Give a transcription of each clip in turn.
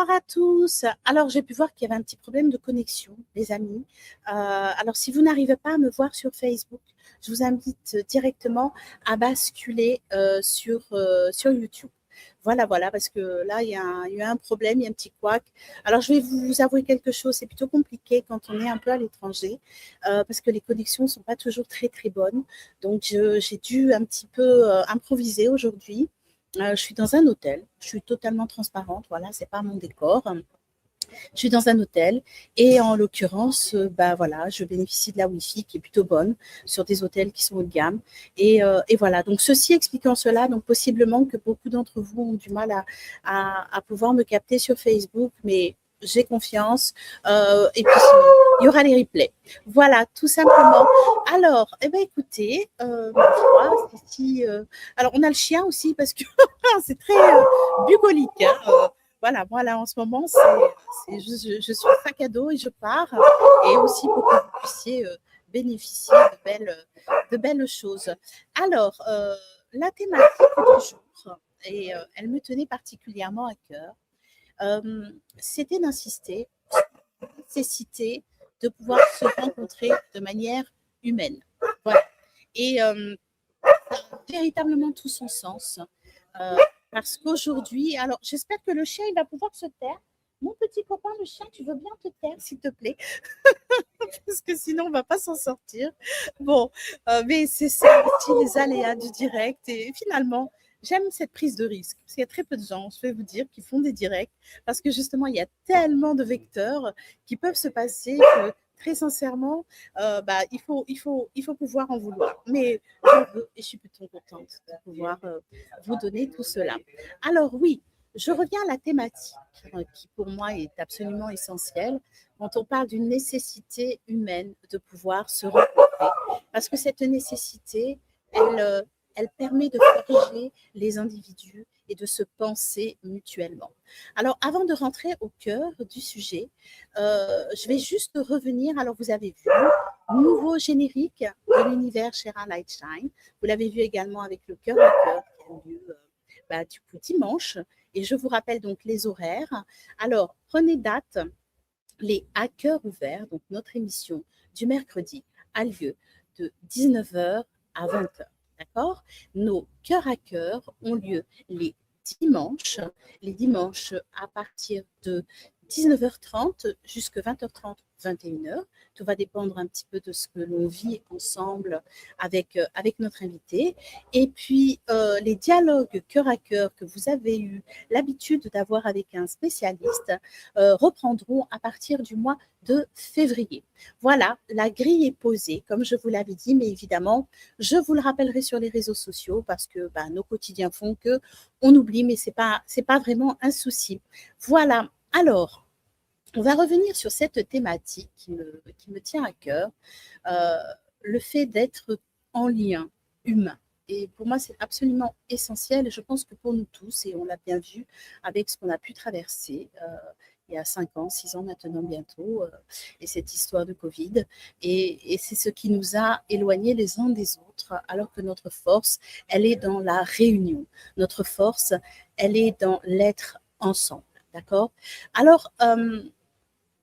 Bonsoir à tous. Alors, j'ai pu voir qu'il y avait un petit problème de connexion, les amis. Alors, si vous n'arrivez pas à me voir sur Facebook, je vous invite directement à basculer sur YouTube. Voilà, parce que là, il y a un problème, il y a un petit couac. Alors, je vais vous avouer quelque chose, c'est plutôt compliqué quand on est un peu à l'étranger, parce que les connexions ne sont pas toujours très, très bonnes. Donc, j'ai dû un petit peu improviser aujourd'hui. Je suis dans un hôtel, je suis totalement transparente, voilà, c'est pas mon décor. Je suis dans un hôtel et en l'occurrence, bah voilà, je bénéficie de la Wi-Fi qui est plutôt bonne sur des hôtels qui sont haut de gamme. Et voilà, donc ceci expliquant cela, donc possiblement que beaucoup d'entre vous ont du mal à pouvoir me capter sur Facebook, mais j'ai confiance. Et puis sinon, il y aura les replays. Voilà, tout simplement. Alors, eh ben, écoutez, ma foi, alors on a le chien aussi parce que c'est très bucolique. Hein, voilà, en ce moment, je suis sac à dos et je pars. Et aussi pour que vous puissiez bénéficier de belles choses. Alors, la thématique du jour, et elle me tenait particulièrement à cœur, c'était d'insister sur la nécessité de pouvoir se rencontrer de manière humaine. Voilà. Et ça a véritablement tout son sens. Euh, Parce qu'aujourd'hui, alors j'espère que le chien il va pouvoir se taire. Mon petit copain, le chien, tu veux bien te taire, s'il te plaît, parce que sinon on ne va pas s'en sortir. Bon, mais c'est ça aussi les aléas du direct. Et finalement, j'aime cette prise de risque. Parce qu'il y a très peu de gens, je vais vous dire, qui font des directs. Parce que justement, il y a tellement de vecteurs qui peuvent se passer que très sincèrement, bah, il faut pouvoir en vouloir. Mais j'en veux et je suis plutôt contente de pouvoir vous donner tout cela. Alors oui, je reviens à la thématique qui pour moi est absolument essentielle quand on parle d'une nécessité humaine de pouvoir se rencontrer. Parce que cette nécessité, elle permet de forger les individus et de se penser mutuellement. Alors, avant de rentrer au cœur du sujet, je vais juste revenir. Alors, vous avez vu, nouveau générique de l'univers Shera Lightshine. Vous l'avez vu également avec le cœur à cœur qui a lieu du coup dimanche. Et je vous rappelle donc les horaires. Alors, prenez date. Les hackers ouverts, donc notre émission du mercredi, a lieu de 19h à 20h. D'accord. Nos cœurs à cœur ont lieu les dimanches à partir de 19h30 jusqu'à 20h30, 21h. Tout va dépendre un petit peu de ce que l'on vit ensemble avec notre invité. Et puis, les dialogues cœur à cœur que vous avez eu l'habitude d'avoir avec un spécialiste reprendront à partir du mois de février. Voilà, la grille est posée, comme je vous l'avais dit, mais évidemment, je vous le rappellerai sur les réseaux sociaux parce que nos quotidiens font que on oublie, mais c'est pas vraiment un souci. Voilà. Alors, on va revenir sur cette thématique qui me tient à cœur, euh, le fait d'être en lien humain. Et pour moi, c'est absolument essentiel. Et je pense que pour nous tous, et on l'a bien vu avec ce qu'on a pu traverser il y a 5 ans, 6 ans maintenant bientôt, et cette histoire de Covid. Et c'est ce qui nous a éloignés les uns des autres, alors que notre force, elle est dans la réunion. Notre force, elle est dans l'être ensemble. D'accord. Alors,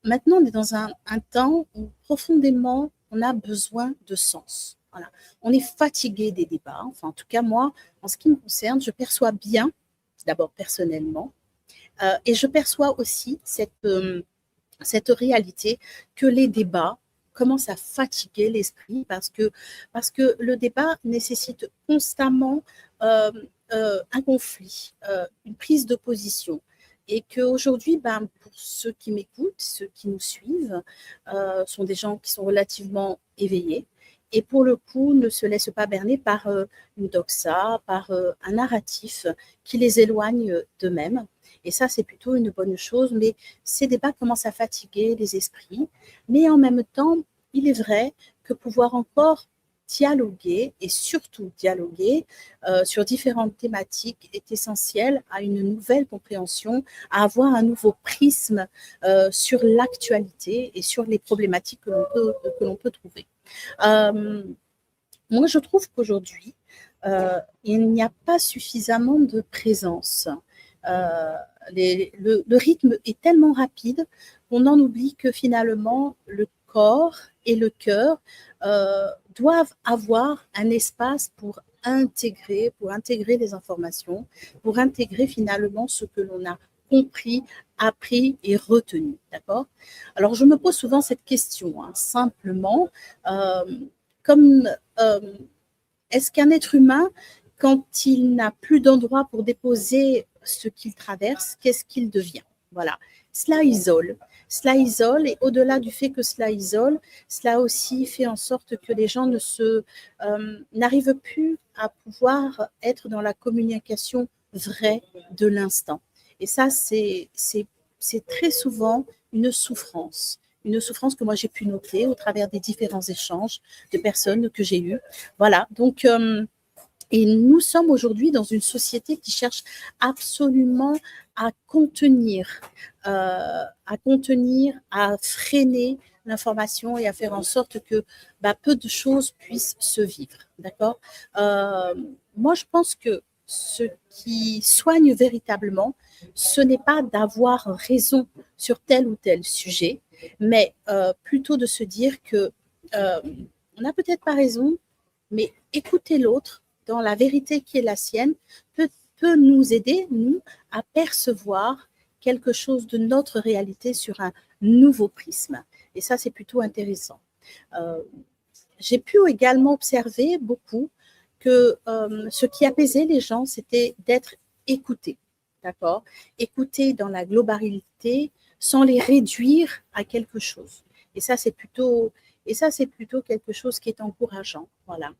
maintenant, on est dans un temps où profondément, on a besoin de sens. Voilà. On est fatigué des débats. Enfin, en tout cas, moi, en ce qui me concerne, je perçois bien, d'abord personnellement, et je perçois aussi cette réalité que les débats commencent à fatiguer l'esprit parce que le débat nécessite constamment un conflit, une prise de position. Et qu'aujourd'hui, pour ceux qui m'écoutent, ceux qui nous suivent, sont des gens qui sont relativement éveillés et pour le coup ne se laissent pas berner par une doxa, par un narratif qui les éloigne d'eux-mêmes. Et ça, c'est plutôt une bonne chose, mais ces débats commencent à fatiguer les esprits. Mais en même temps, il est vrai que pouvoir encore dialoguer et surtout dialoguer sur différentes thématiques est essentiel à une nouvelle compréhension, à avoir un nouveau prisme sur l'actualité et sur les problématiques que l'on peut trouver. Euh, Moi, je trouve qu'aujourd'hui, il n'y a pas suffisamment de présence. Euh, Le rythme est tellement rapide qu'on en oublie que finalement, le corps et le cœur doivent avoir un espace pour intégrer les informations, pour intégrer finalement ce que l'on a compris, appris et retenu. D'accord? Alors, je me pose souvent cette question, hein, simplement, euh, comme est-ce qu'un être humain, quand il n'a plus d'endroit pour déposer ce qu'il traverse, qu'est-ce qu'il devient? Voilà. Cela isole. Cela isole, et au-delà du fait que cela isole, cela aussi fait en sorte que les gens n'arrivent plus à pouvoir être dans la communication vraie de l'instant. Et ça, c'est très souvent une souffrance que moi j'ai pu noter au travers des différents échanges de personnes que j'ai eues. Voilà, donc, et nous sommes aujourd'hui dans une société qui cherche absolument à contenir, à freiner l'information et à faire en sorte que peu de choses puissent se vivre. D'accord? Moi, je pense que ce qui soigne véritablement, ce n'est pas d'avoir raison sur tel ou tel sujet, mais plutôt de se dire que on n'a peut-être pas raison, mais écouter l'autre dans la vérité qui est la sienne peut nous aider, nous, à percevoir quelque chose de notre réalité sur un nouveau prisme. Et ça, c'est plutôt intéressant. J'ai pu également observer beaucoup que ce qui apaisait les gens, c'était d'être écoutés. D'accord? Écoutés dans la globalité sans les réduire à quelque chose. Et ça, c'est plutôt quelque chose qui est encourageant. Voilà.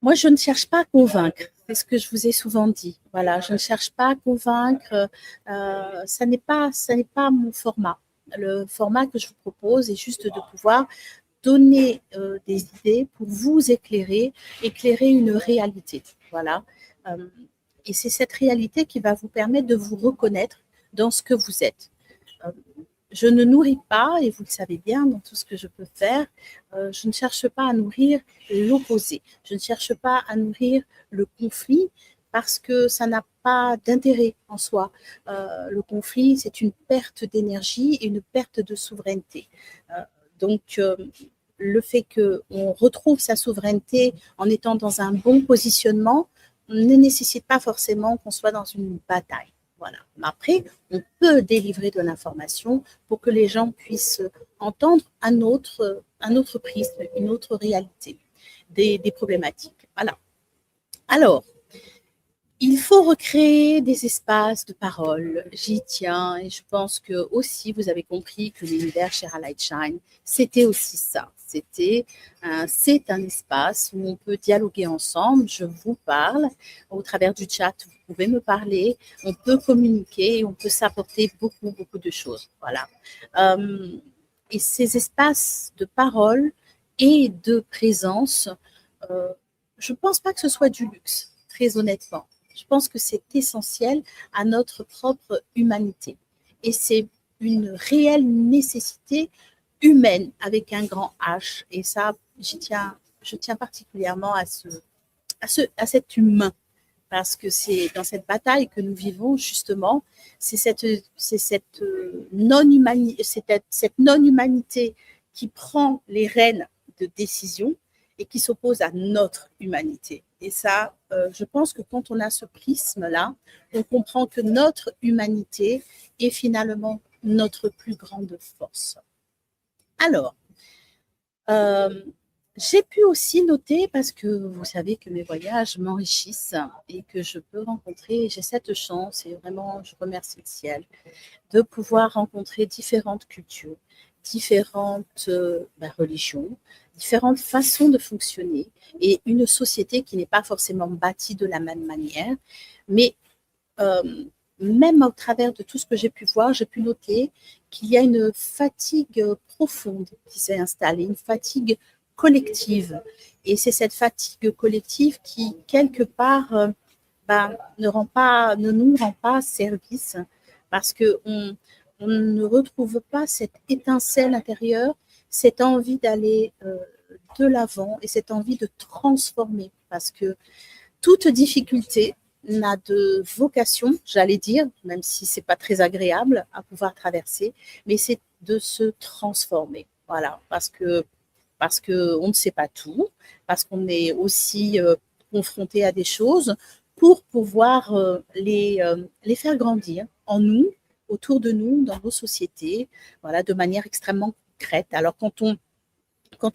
Moi, je ne cherche pas à convaincre. C'est ce que je vous ai souvent dit. Voilà, je ne cherche pas à convaincre. Ça n'est pas mon format. Le format que je vous propose est juste de pouvoir donner des idées pour vous éclairer une réalité. Voilà. Et c'est cette réalité qui va vous permettre de vous reconnaître dans ce que vous êtes. Je ne nourris pas, et vous le savez bien dans tout ce que je peux faire, je ne cherche pas à nourrir l'opposé. Je ne cherche pas à nourrir le conflit parce que ça n'a pas d'intérêt en soi. Le conflit, c'est une perte d'énergie et une perte de souveraineté. Donc, le fait qu'on retrouve sa souveraineté en étant dans un bon positionnement ne nécessite pas forcément qu'on soit dans une bataille. Voilà. Après, on peut délivrer de l'information pour que les gens puissent entendre un autre prisme, une autre réalité des problématiques. Voilà. Alors, il faut recréer des espaces de parole. J'y tiens et je pense que aussi vous avez compris que l'univers Share a Light Shine, c'était aussi ça. C'est un espace où on peut dialoguer ensemble. Je vous parle au travers du chat. Vous pouvez me parler. On peut communiquer et on peut s'apporter beaucoup, beaucoup de choses. Voilà. Et ces espaces de parole et de présence, je ne pense pas que ce soit du luxe, très honnêtement. Je pense que c'est essentiel à notre propre humanité. Et c'est une réelle nécessité humaine avec un grand H. Et ça, je tiens particulièrement à cet humain. Parce que c'est dans cette bataille que nous vivons, justement, c'est cette non-humanité qui prend les rênes de décision et qui s'oppose à notre humanité. Et ça, je pense que quand on a ce prisme-là, on comprend que notre humanité est finalement notre plus grande force. Alors, j'ai pu aussi noter, parce que vous savez que mes voyages m'enrichissent et que je peux rencontrer, j'ai cette chance et vraiment je remercie le ciel de pouvoir rencontrer différentes cultures, différentes religions, différentes façons de fonctionner et une société qui n'est pas forcément bâtie de la même manière, mais même au travers de tout ce que j'ai pu voir, j'ai pu noter qu'il y a une fatigue profonde qui s'est installée, une fatigue collective. Et c'est cette fatigue collective qui, quelque part, ne nous rend pas service parce qu'on ne retrouve pas cette étincelle intérieure, cette envie d'aller de l'avant et cette envie de transformer. Parce que toute difficulté n'a de vocation, j'allais dire, même si c'est pas très agréable à pouvoir traverser, mais c'est de se transformer. Voilà, parce que on ne sait pas tout, parce qu'on est aussi confronté à des choses pour pouvoir les faire grandir en nous, autour de nous, dans nos sociétés, voilà, de manière extrêmement concrète. Alors quand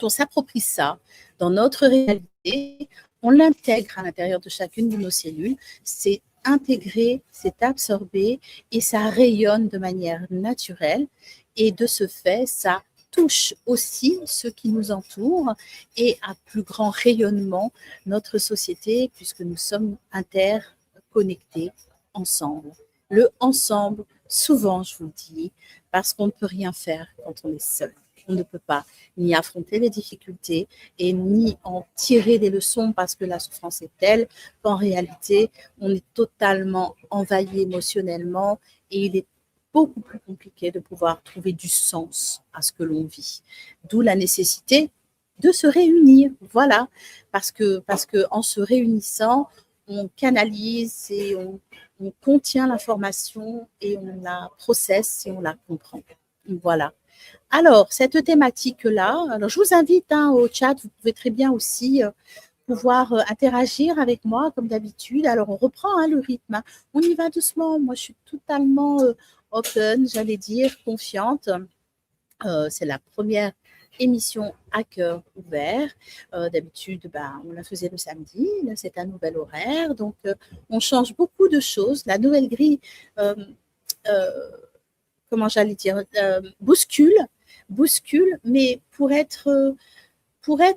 on s'approprie ça dans notre réalité, on l'intègre à l'intérieur de chacune de nos cellules, c'est intégré, c'est absorbé et ça rayonne de manière naturelle. Et de ce fait, ça touche aussi ceux qui nous entourent et à plus grand rayonnement notre société puisque nous sommes interconnectés ensemble. Le ensemble, souvent je vous le dis, parce qu'on ne peut rien faire quand on est seul. On ne peut pas ni affronter les difficultés et ni en tirer des leçons parce que la souffrance est telle qu'en réalité, on est totalement envahi émotionnellement et il est beaucoup plus compliqué de pouvoir trouver du sens à ce que l'on vit. D'où la nécessité de se réunir, voilà, parce que en se réunissant, on canalise et on contient l'information et on la processe et on la comprend. Voilà. Alors, cette thématique-là, alors je vous invite au chat, vous pouvez très bien aussi pouvoir interagir avec moi comme d'habitude. Alors, on reprend le rythme. On y va doucement. Moi, je suis totalement open, j'allais dire, confiante. C'est la première émission à cœur ouvert. D'habitude, on la faisait le samedi. Là, c'est un nouvel horaire. Donc, on change beaucoup de choses. La nouvelle grille, comment j'allais dire, bouscule, mais pour être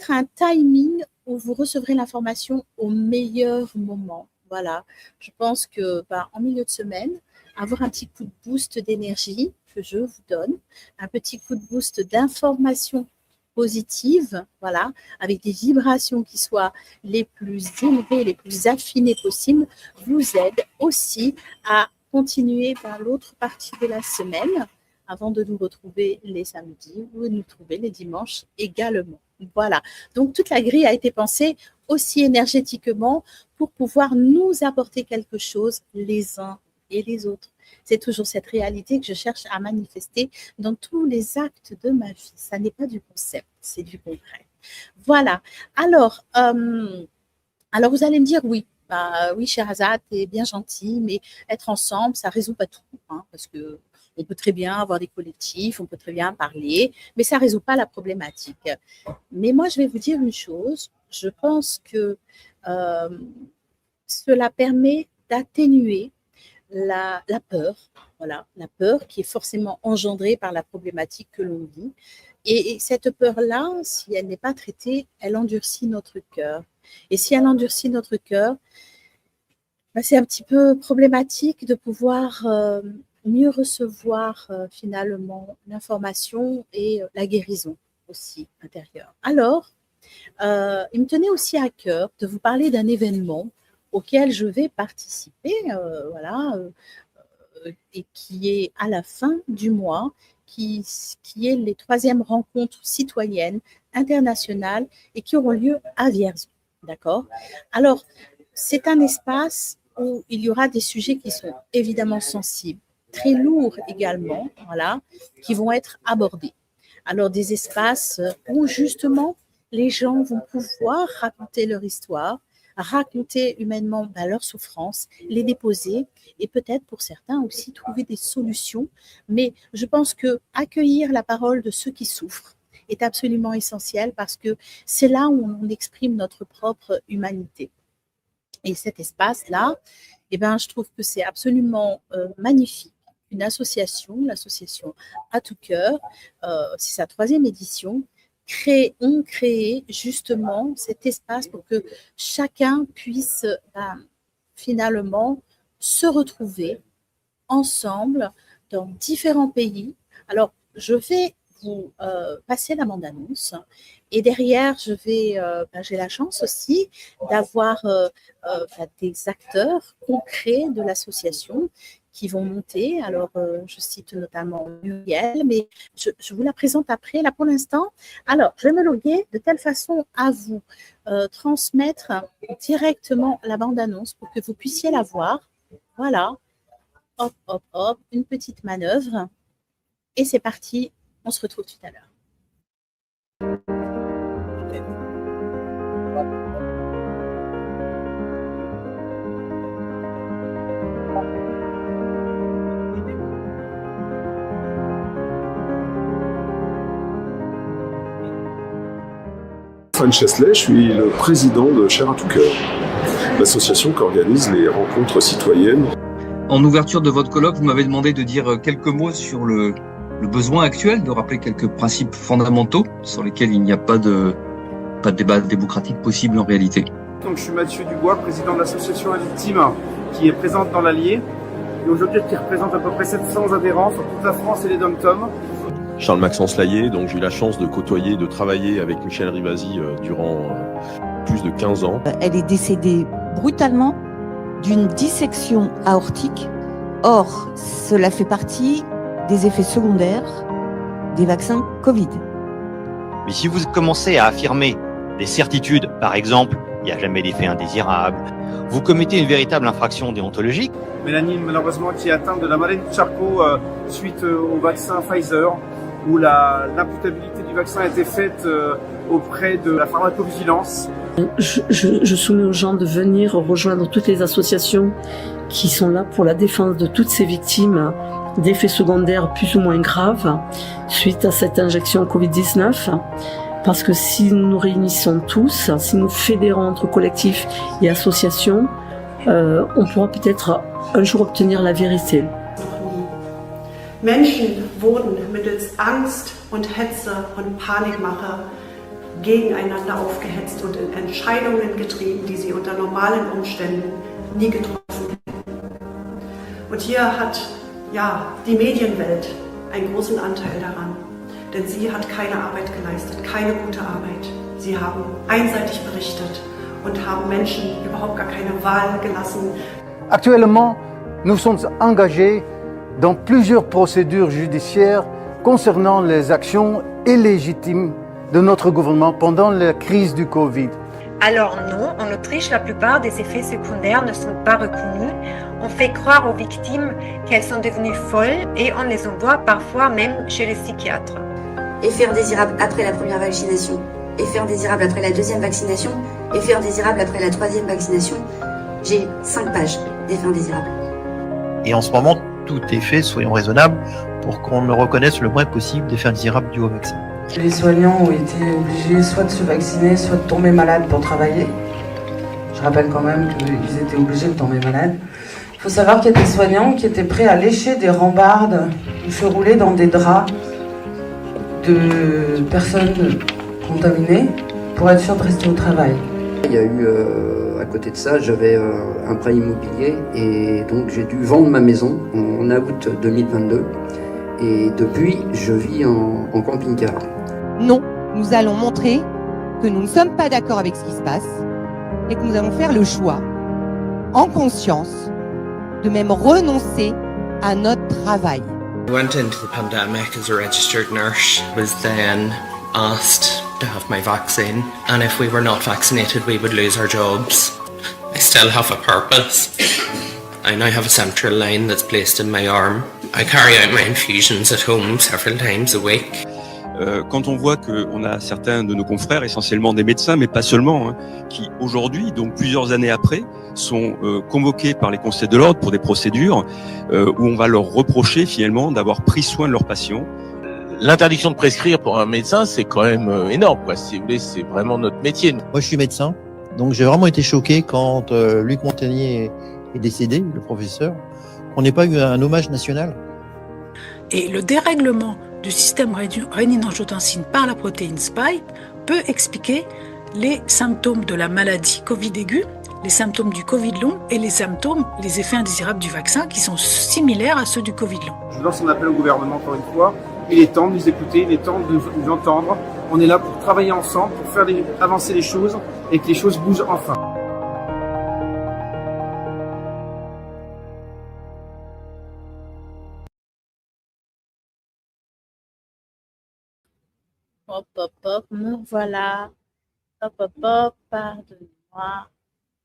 un timing où vous recevrez l'information au meilleur moment. Voilà, je pense que en milieu de semaine, avoir un petit coup de boost d'énergie que je vous donne, un petit coup de boost d'information positive, voilà, avec des vibrations qui soient les plus élevées, les plus affinées possibles, vous aide aussi à continuer par l'autre partie de la semaine avant de nous retrouver les samedis ou de nous trouver les dimanches également. Voilà. Donc, toute la grille a été pensée aussi énergétiquement pour pouvoir nous apporter quelque chose les uns et les autres. C'est toujours cette réalité que je cherche à manifester dans tous les actes de ma vie. Ça n'est pas du concept, c'est du concret. Voilà. Alors, vous allez me dire oui. Oui, Sherazade, t'es bien gentil, mais être ensemble, ça ne résout pas tout, parce que on peut très bien avoir des collectifs, on peut très bien parler, mais ça ne résout pas la problématique. Mais moi, je vais vous dire une chose. Je pense que cela permet d'atténuer la peur, voilà, la peur qui est forcément engendrée par la problématique que l'on vit. Et cette peur-là, si elle n'est pas traitée, elle endurcit notre cœur. Et si elle endurcit notre cœur, c'est un petit peu problématique de pouvoir mieux recevoir finalement l'information et la guérison aussi intérieure. Alors, il me tenait aussi à cœur de vous parler d'un événement auquel je vais participer, et qui est à la fin du mois, qui est les 3e rencontres citoyennes internationales et qui auront lieu à Vierzon. D'accord ? Alors, c'est un espace où il y aura des sujets qui sont évidemment sensibles, très lourds également, voilà, qui vont être abordés. Alors, des espaces où justement les gens vont pouvoir raconter leur histoire, raconter humainement leurs souffrances, les déposer et peut-être pour certains aussi trouver des solutions. Mais je pense que accueillir la parole de ceux qui souffrent est absolument essentiel parce que c'est là où on exprime notre propre humanité. Et cet espace-là, je trouve que c'est absolument magnifique. Une association, l'association À Tout Cœur, c'est sa 3e édition, ont créé justement cet espace pour que chacun puisse finalement se retrouver ensemble dans différents pays. Alors, je vais vous passer la bande-annonce et derrière, j'ai la chance aussi d'avoir des acteurs concrets de l'association qui vont monter. Alors, je cite notamment Muriel, mais je vous la présente après, là pour l'instant. Alors, je vais me loguer de telle façon à vous transmettre directement la bande-annonce pour que vous puissiez la voir. Voilà. Hop, hop, hop, une petite manœuvre. Et c'est parti, on se retrouve tout à l'heure. Stéphane Chesselet, je suis le président de Chair à tout cœur, l'association qui organise les rencontres citoyennes. En ouverture de votre colloque, vous m'avez demandé de dire quelques mots sur le besoin actuel, de rappeler quelques principes fondamentaux sur lesquels il n'y a pas de débat démocratique possible en réalité. Donc, je suis Mathieu Dubois, président de l'association Victime, qui est présente dans l'Allier, et aujourd'hui qui représente à peu près 700 adhérents sur toute la France et les DOM-TOM. Charles-Maxence Laillé, donc j'ai eu la chance de côtoyer, de travailler avec Michel Rivasi durant plus de 15 ans. Elle est décédée brutalement d'une dissection aortique. Or, cela fait partie des effets secondaires des vaccins Covid. Mais si vous commencez à affirmer des certitudes, par exemple, il n'y a jamais d'effet indésirable, vous commettez une véritable infraction déontologique. Mélanie, malheureusement, qui est atteinte de la maladie de Charcot suite au vaccin Pfizer, où l'imputabilité du vaccin a été faite auprès de la pharmacovigilance. Je soumets aux gens de venir rejoindre toutes les associations qui sont là pour la défense de toutes ces victimes d'effets secondaires plus ou moins graves suite à cette injection Covid-19. Parce que si nous nous réunissons tous, si nous fédérons entre collectifs et associations, on pourra peut-être un jour obtenir la vérité. Menschen wurden mittels Angst und Hetze und Panikmache gegeneinander aufgehetzt und in Entscheidungen getrieben, die sie unter normalen Umständen nie getroffen hätten. Und hier hat die Medienwelt einen großen Anteil daran, denn sie hat keine Arbeit geleistet, keine gute Arbeit. Sie haben einseitig berichtet und haben Menschen überhaupt gar keine Wahl gelassen. Actuellement, nous sommes engagés dans plusieurs procédures judiciaires concernant les actions illégitimes de notre gouvernement pendant la crise du Covid. Alors non, en Autriche, la plupart des effets secondaires ne sont pas reconnus. On fait croire aux victimes qu'elles sont devenues folles et on les envoie parfois même chez les psychiatres. Effets indésirables après la première vaccination, effets indésirables après la deuxième vaccination, effets indésirables après la troisième vaccination. J'ai 5 pages d'effets indésirables. Et en ce moment, tout est fait, soyons raisonnables, pour qu'on me reconnaisse le moins possible d'effets indésirables dus au vaccin. Les soignants ont été obligés soit de se vacciner, soit de tomber malades pour travailler. Je rappelle quand même qu'ils étaient obligés de tomber malades. Il faut savoir qu'il y a des soignants qui étaient prêts à lécher des rambardes ou se rouler dans des draps de personnes contaminées pour être sûr de rester au travail. Il y a eu, à côté de ça, j'avais un prêt immobilier et donc j'ai dû vendre ma maison en août 2022 et depuis je vis en camping-car. Non, nous allons montrer que nous ne sommes pas d'accord avec ce qui se passe et que nous allons faire le choix, en conscience, de même renoncer à notre travail. I went into the pandemic as a registered nurse, was then asked to have my vaccine, and if we were not vaccinated we would lose our jobs. I still have a purpose. I now have a central line that's placed in my arm. I carry out my infusions at home several times a week. Quand on voit qu'on a certains de nos confrères, essentiellement des médecins, mais pas seulement, qui aujourd'hui, donc plusieurs années après, sont convoqués par les conseils de l'ordre pour des procédures où on va leur reprocher finalement d'avoir pris soin de leurs patients. L'interdiction de prescrire pour un médecin, c'est quand même énorme, quoi. Si vous voulez, c'est vraiment notre métier. Moi, je suis médecin, donc j'ai vraiment été choqué quand Luc Montagnier est décédé, le professeur, qu'on n'ait pas eu un hommage national. Et le dérèglement du système rénine-angiotensine par la protéine spike peut expliquer les symptômes de la maladie Covid aiguë, les symptômes du Covid long et les symptômes, les effets indésirables du vaccin qui sont similaires à ceux du Covid long. Je lance un appel au gouvernement encore une fois. Il est temps de nous écouter, il est temps de nous entendre. On est là pour travailler ensemble, pour faire avancer les choses et que les choses bougent enfin. Hop, hop, hop, me voilà. Hop, hop, hop, pardonnez-moi.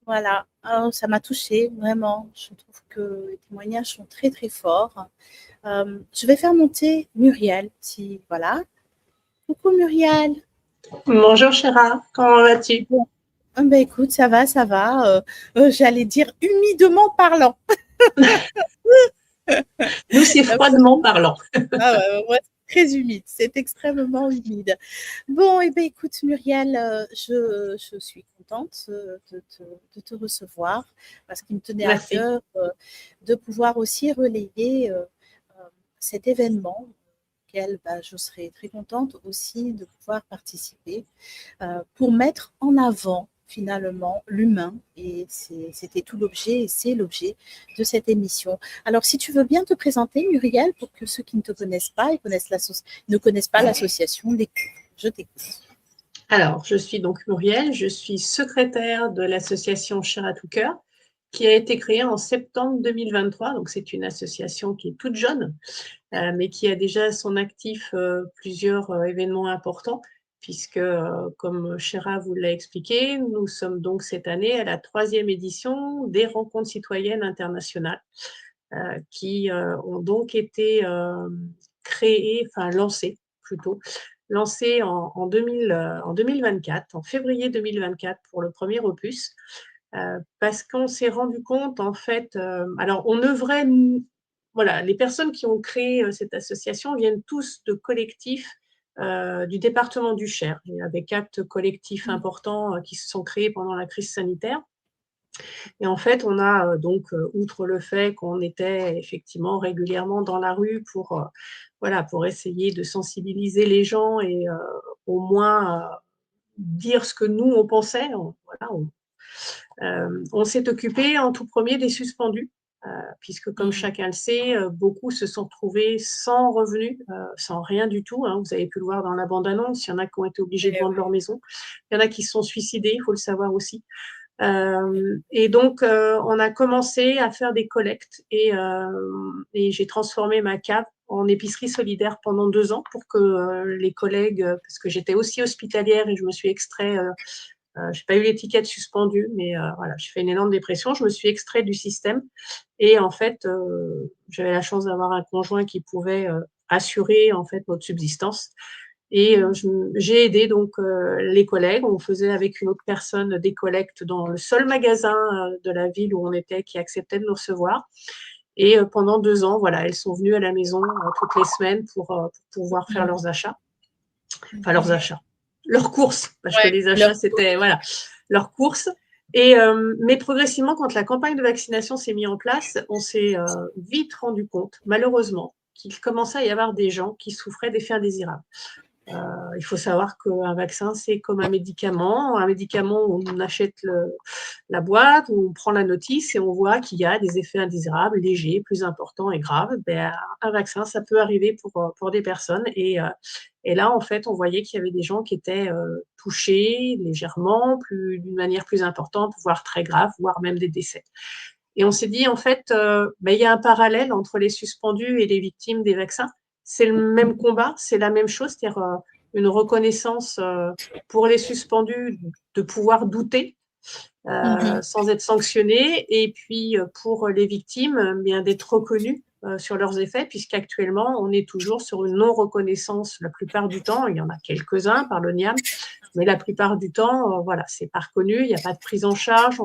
Voilà, oh, ça m'a touchée, vraiment. Je trouve que les témoignages sont très, très forts. Je vais faire monter Muriel, si voilà. Coucou Muriel. Bonjour Chéra, comment vas-tu? Ben écoute, ça va, ça va. J'allais dire humidement parlant. Nous, c'est froidement parlant. Ah ouais, ouais, c'est très humide, c'est extrêmement humide. Bon, et ben écoute Muriel, je suis contente de te recevoir parce qu'il me tenait Merci. à cœur de pouvoir aussi relayer cet événement auquel je serai très contente aussi de pouvoir participer pour mettre en avant finalement l'humain et c'était tout l'objet et c'est l'objet de cette émission. Alors si tu veux bien te présenter Muriel pour que ceux qui ne te connaissent pas et ne connaissent pas l'association découvrent. Je t'écoute. Alors, je suis donc Muriel, je suis secrétaire de l'association Chair à tout cœur qui a été créée en septembre 2023. Donc, c'est une association qui est toute jeune, mais qui a déjà à son actif plusieurs événements importants, puisque, comme Chéra vous l'a expliqué, nous sommes donc cette année à la 3e édition des Rencontres citoyennes internationales, qui ont donc été créées, enfin lancées plutôt, lancées en 2024, en février 2024 pour le premier opus, parce qu'on s'est rendu compte, en fait, alors on œuvrait, voilà, les personnes qui ont créé cette association viennent tous de collectifs du département du Cher. Il y avait 4 collectifs importants qui se sont créés pendant la crise sanitaire. Et en fait, on a donc, outre le fait qu'on était effectivement régulièrement dans la rue pour, voilà, pour essayer de sensibiliser les gens et au moins dire ce que nous, on pensait, on s'est occupé en tout premier des suspendus, puisque comme chacun le sait, beaucoup se sont retrouvés sans revenus, sans rien du tout. Hein. Vous avez pu le voir dans la bande-annonce, il y en a qui ont été obligés de vendre leur maison, il y en a qui se sont suicidés, il faut le savoir aussi. Et donc, on a commencé à faire des collectes et j'ai transformé ma cave en épicerie solidaire pendant 2 ans pour que les collègues, parce que j'étais aussi hospitalière et je me suis extrait, je n'ai pas eu l'étiquette suspendue, mais voilà, j'ai fait une énorme dépression, je me suis extrait du système et en fait, j'avais la chance d'avoir un conjoint qui pouvait assurer en fait notre subsistance. Et j'ai aidé donc les collègues. On faisait avec une autre personne des collectes dans le seul magasin de la ville où on était qui acceptait de nous recevoir. Et pendant 2 ans, voilà, elles sont venues à la maison toutes les semaines pour pouvoir faire leurs achats. Enfin, leurs achats. Leurs courses. Parce que les achats, c'était, voilà, leurs courses. Et, mais progressivement, quand la campagne de vaccination s'est mise en place, on s'est vite rendu compte, malheureusement, qu'il commençait à y avoir des gens qui souffraient d'effets indésirables. Il faut savoir qu'un vaccin, c'est comme un médicament. Un médicament, on achète la boîte, on prend la notice et on voit qu'il y a des effets indésirables, légers, plus importants et graves. Ben, un vaccin, ça peut arriver pour des personnes. Et là, en fait, on voyait qu'il y avait des gens qui étaient touchés légèrement, d'une manière plus importante, voire très grave, voire même des décès. Et on s'est dit, en fait, ben, il y a un parallèle entre les suspendus et les victimes des vaccins. C'est le même combat, c'est la même chose, c'est-à-dire une reconnaissance pour les suspendus de pouvoir douter sans être sanctionnés, et puis pour les victimes, bien d'être reconnus sur leurs effets, puisqu'actuellement, on est toujours sur une non-reconnaissance la plupart du temps. Il y en a quelques-uns par l'ONIAM, mais la plupart du temps, voilà, c'est pas reconnu, il n'y a pas de prise en charge.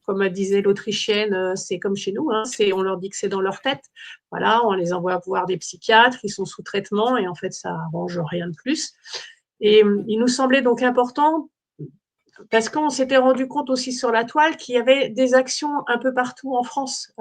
Comme disait l'Autrichienne, c'est comme chez nous, hein, on leur dit que c'est dans leur tête. Voilà, on les envoie voir des psychiatres, ils sont sous traitement et en fait, ça n'arrange rien de plus. Et il nous semblait donc important, parce qu'on s'était rendu compte aussi sur la toile qu'il y avait des actions un peu partout en France,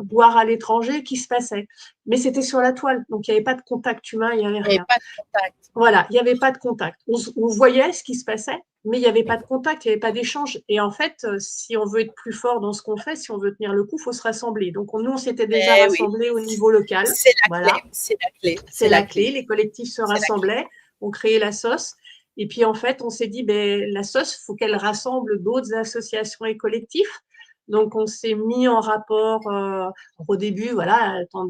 voire à l'étranger, qui se passaient. Mais c'était sur la toile, donc il n'y avait pas de contact humain, il n'y avait rien. Il n'y avait pas de contact. Voilà, il n'y avait pas de contact. On voyait ce qui se passait, mais il n'y avait pas de contact, il n'y avait pas d'échange. Et en fait, si on veut être plus fort dans ce qu'on fait, si on veut tenir le coup, il faut se rassembler. Donc, nous, on s'était déjà rassemblés au niveau local. C'est la clé. C'est la clé. C'est la clé. Les collectifs se rassemblaient, on créait la SOS. Et puis, en fait, on s'est dit, ben, la SOS, il faut qu'elle rassemble d'autres associations et collectifs. Donc, on s'est mis en rapport au début, voilà, le temps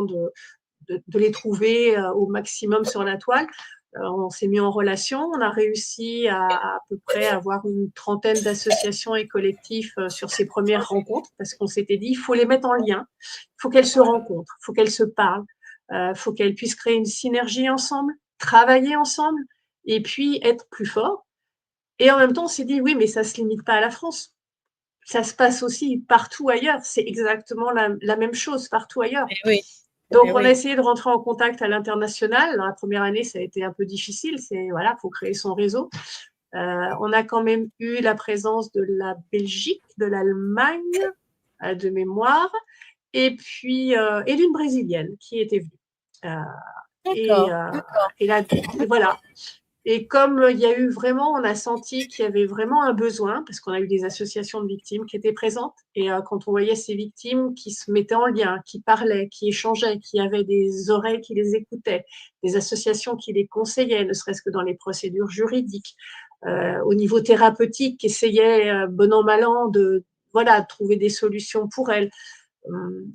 de les trouver au maximum sur la toile. On s'est mis en relation, on a réussi à peu près avoir une trentaine d'associations et collectifs sur ces premières rencontres, parce qu'on s'était dit, il faut les mettre en lien, il faut qu'elles se rencontrent, il faut qu'elles se parlent, il faut qu'elles puissent créer une synergie ensemble, travailler ensemble, et puis être plus forts. Et en même temps, on s'est dit, oui, mais ça ne se limite pas à la France. Ça se passe aussi partout ailleurs. C'est exactement la même chose partout ailleurs. Oui. Donc, on a essayé de rentrer en contact à l'international. Dans la première année, ça a été un peu difficile. Voilà, faut créer son réseau. On a quand même eu la présence de la Belgique, de l'Allemagne, de mémoire, et puis et d'une Brésilienne qui était venue. Et là, voilà. Et comme il y a eu vraiment, on a senti qu'il y avait vraiment un besoin, parce qu'on a eu des associations de victimes qui étaient présentes, et quand on voyait ces victimes qui se mettaient en lien, qui parlaient, qui échangeaient, qui avaient des oreilles qui les écoutaient, des associations qui les conseillaient, ne serait-ce que dans les procédures juridiques, au niveau thérapeutique, qui essayaient, bon an, mal an, de trouver des solutions pour elles.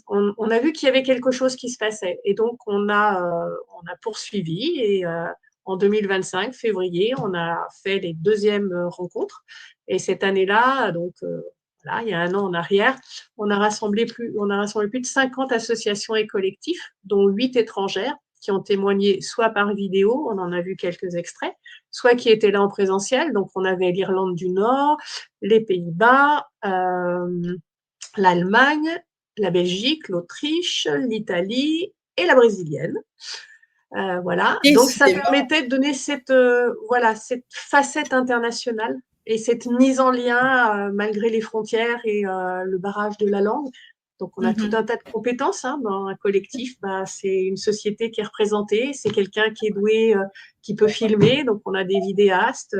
On a vu qu'il y avait quelque chose qui se passait, et donc on a poursuivi, et en 2025, février, on a fait les deuxièmes rencontres. Et cette année-là, donc il y a un an en arrière, on a rassemblé plus de 50 associations et collectifs, dont 8 étrangères, qui ont témoigné soit par vidéo, on en a vu quelques extraits, soit qui étaient là en présentiel. Donc, on avait l'Irlande du Nord, les Pays-Bas, l'Allemagne, la Belgique, l'Autriche, l'Italie et la Brésilienne. Voilà. Donc, ça permettait de donner cette facette internationale et cette mise en lien malgré les frontières et le barrage de la langue. Donc, on a tout un tas de compétences dans un collectif. C'est une société qui est représentée, c'est quelqu'un qui est doué, qui peut filmer. Donc, on a des vidéastes,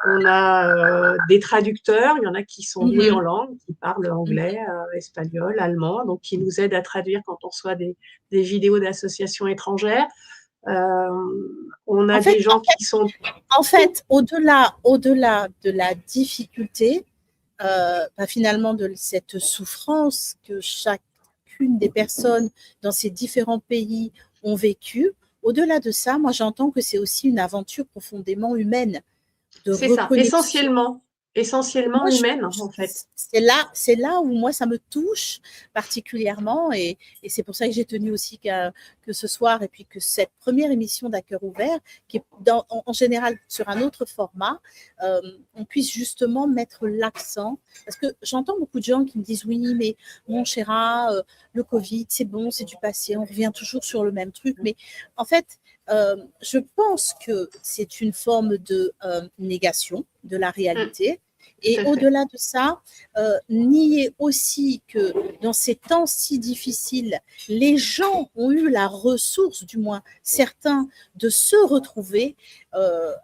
on a des traducteurs. Il y en a qui sont doués en langue, qui parlent anglais, espagnol, allemand, donc qui nous aident à traduire quand on reçoit des vidéos d'associations étrangères. On a des gens qui sont… En fait, au-delà de la difficulté, finalement de cette souffrance que chacune des personnes dans ces différents pays ont vécue, au-delà de ça, moi j'entends que c'est aussi une aventure profondément humaine. C'est ça, essentiellement humaine, en fait. C'est là où moi ça me touche particulièrement, et c'est pour ça que j'ai tenu aussi que ce soir, et puis que cette première émission d'À Cœur Ouvert, qui est en général sur un autre format, on puisse justement mettre l'accent, parce que j'entends beaucoup de gens qui me disent oui, mais mon Chéra, le Covid c'est bon, c'est du passé, on revient toujours sur le même truc, mais en fait je pense que c'est une forme de négation de la réalité. Et au-delà de ça, nier aussi que dans ces temps si difficiles, les gens ont eu la ressource, du moins certains, de se retrouver,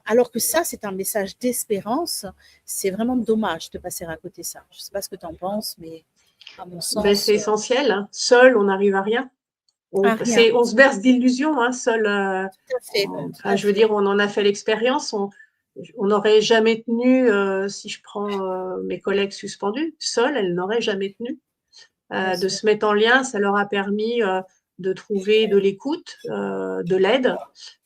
alors que ça, c'est un message d'espérance. C'est vraiment dommage de passer à côté de ça. Je ne sais pas ce que tu en penses, mais à mon sens… c'est essentiel. Seul, on n'arrive à rien. On se berce d'illusions, seul. Je veux dire, on en a fait l'expérience. On n'aurait jamais tenu, si je prends mes collègues suspendus, seuls, elles n'auraient jamais tenu. De se mettre en lien, ça leur a permis de trouver de l'écoute, de l'aide,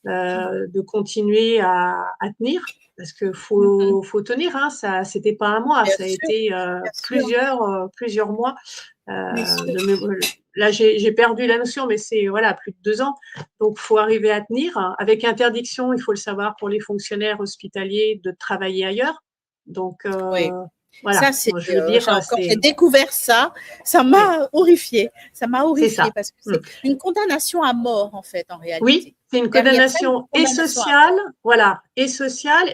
de continuer à tenir, parce qu'il faut tenir, ça c'était pas un mois, ça a été plusieurs mois. Là, j'ai perdu la notion, mais c'est plus de 2 ans. Donc, il faut arriver à tenir. Avec interdiction, il faut le savoir, pour les fonctionnaires hospitaliers de travailler ailleurs. Donc, ça, c'est, j'ai découvert ça. Ça m'a horrifiée. Ça m'a horrifiée parce que c'est une condamnation à mort, en fait, en réalité. Oui, c'est une condamnation et sociale,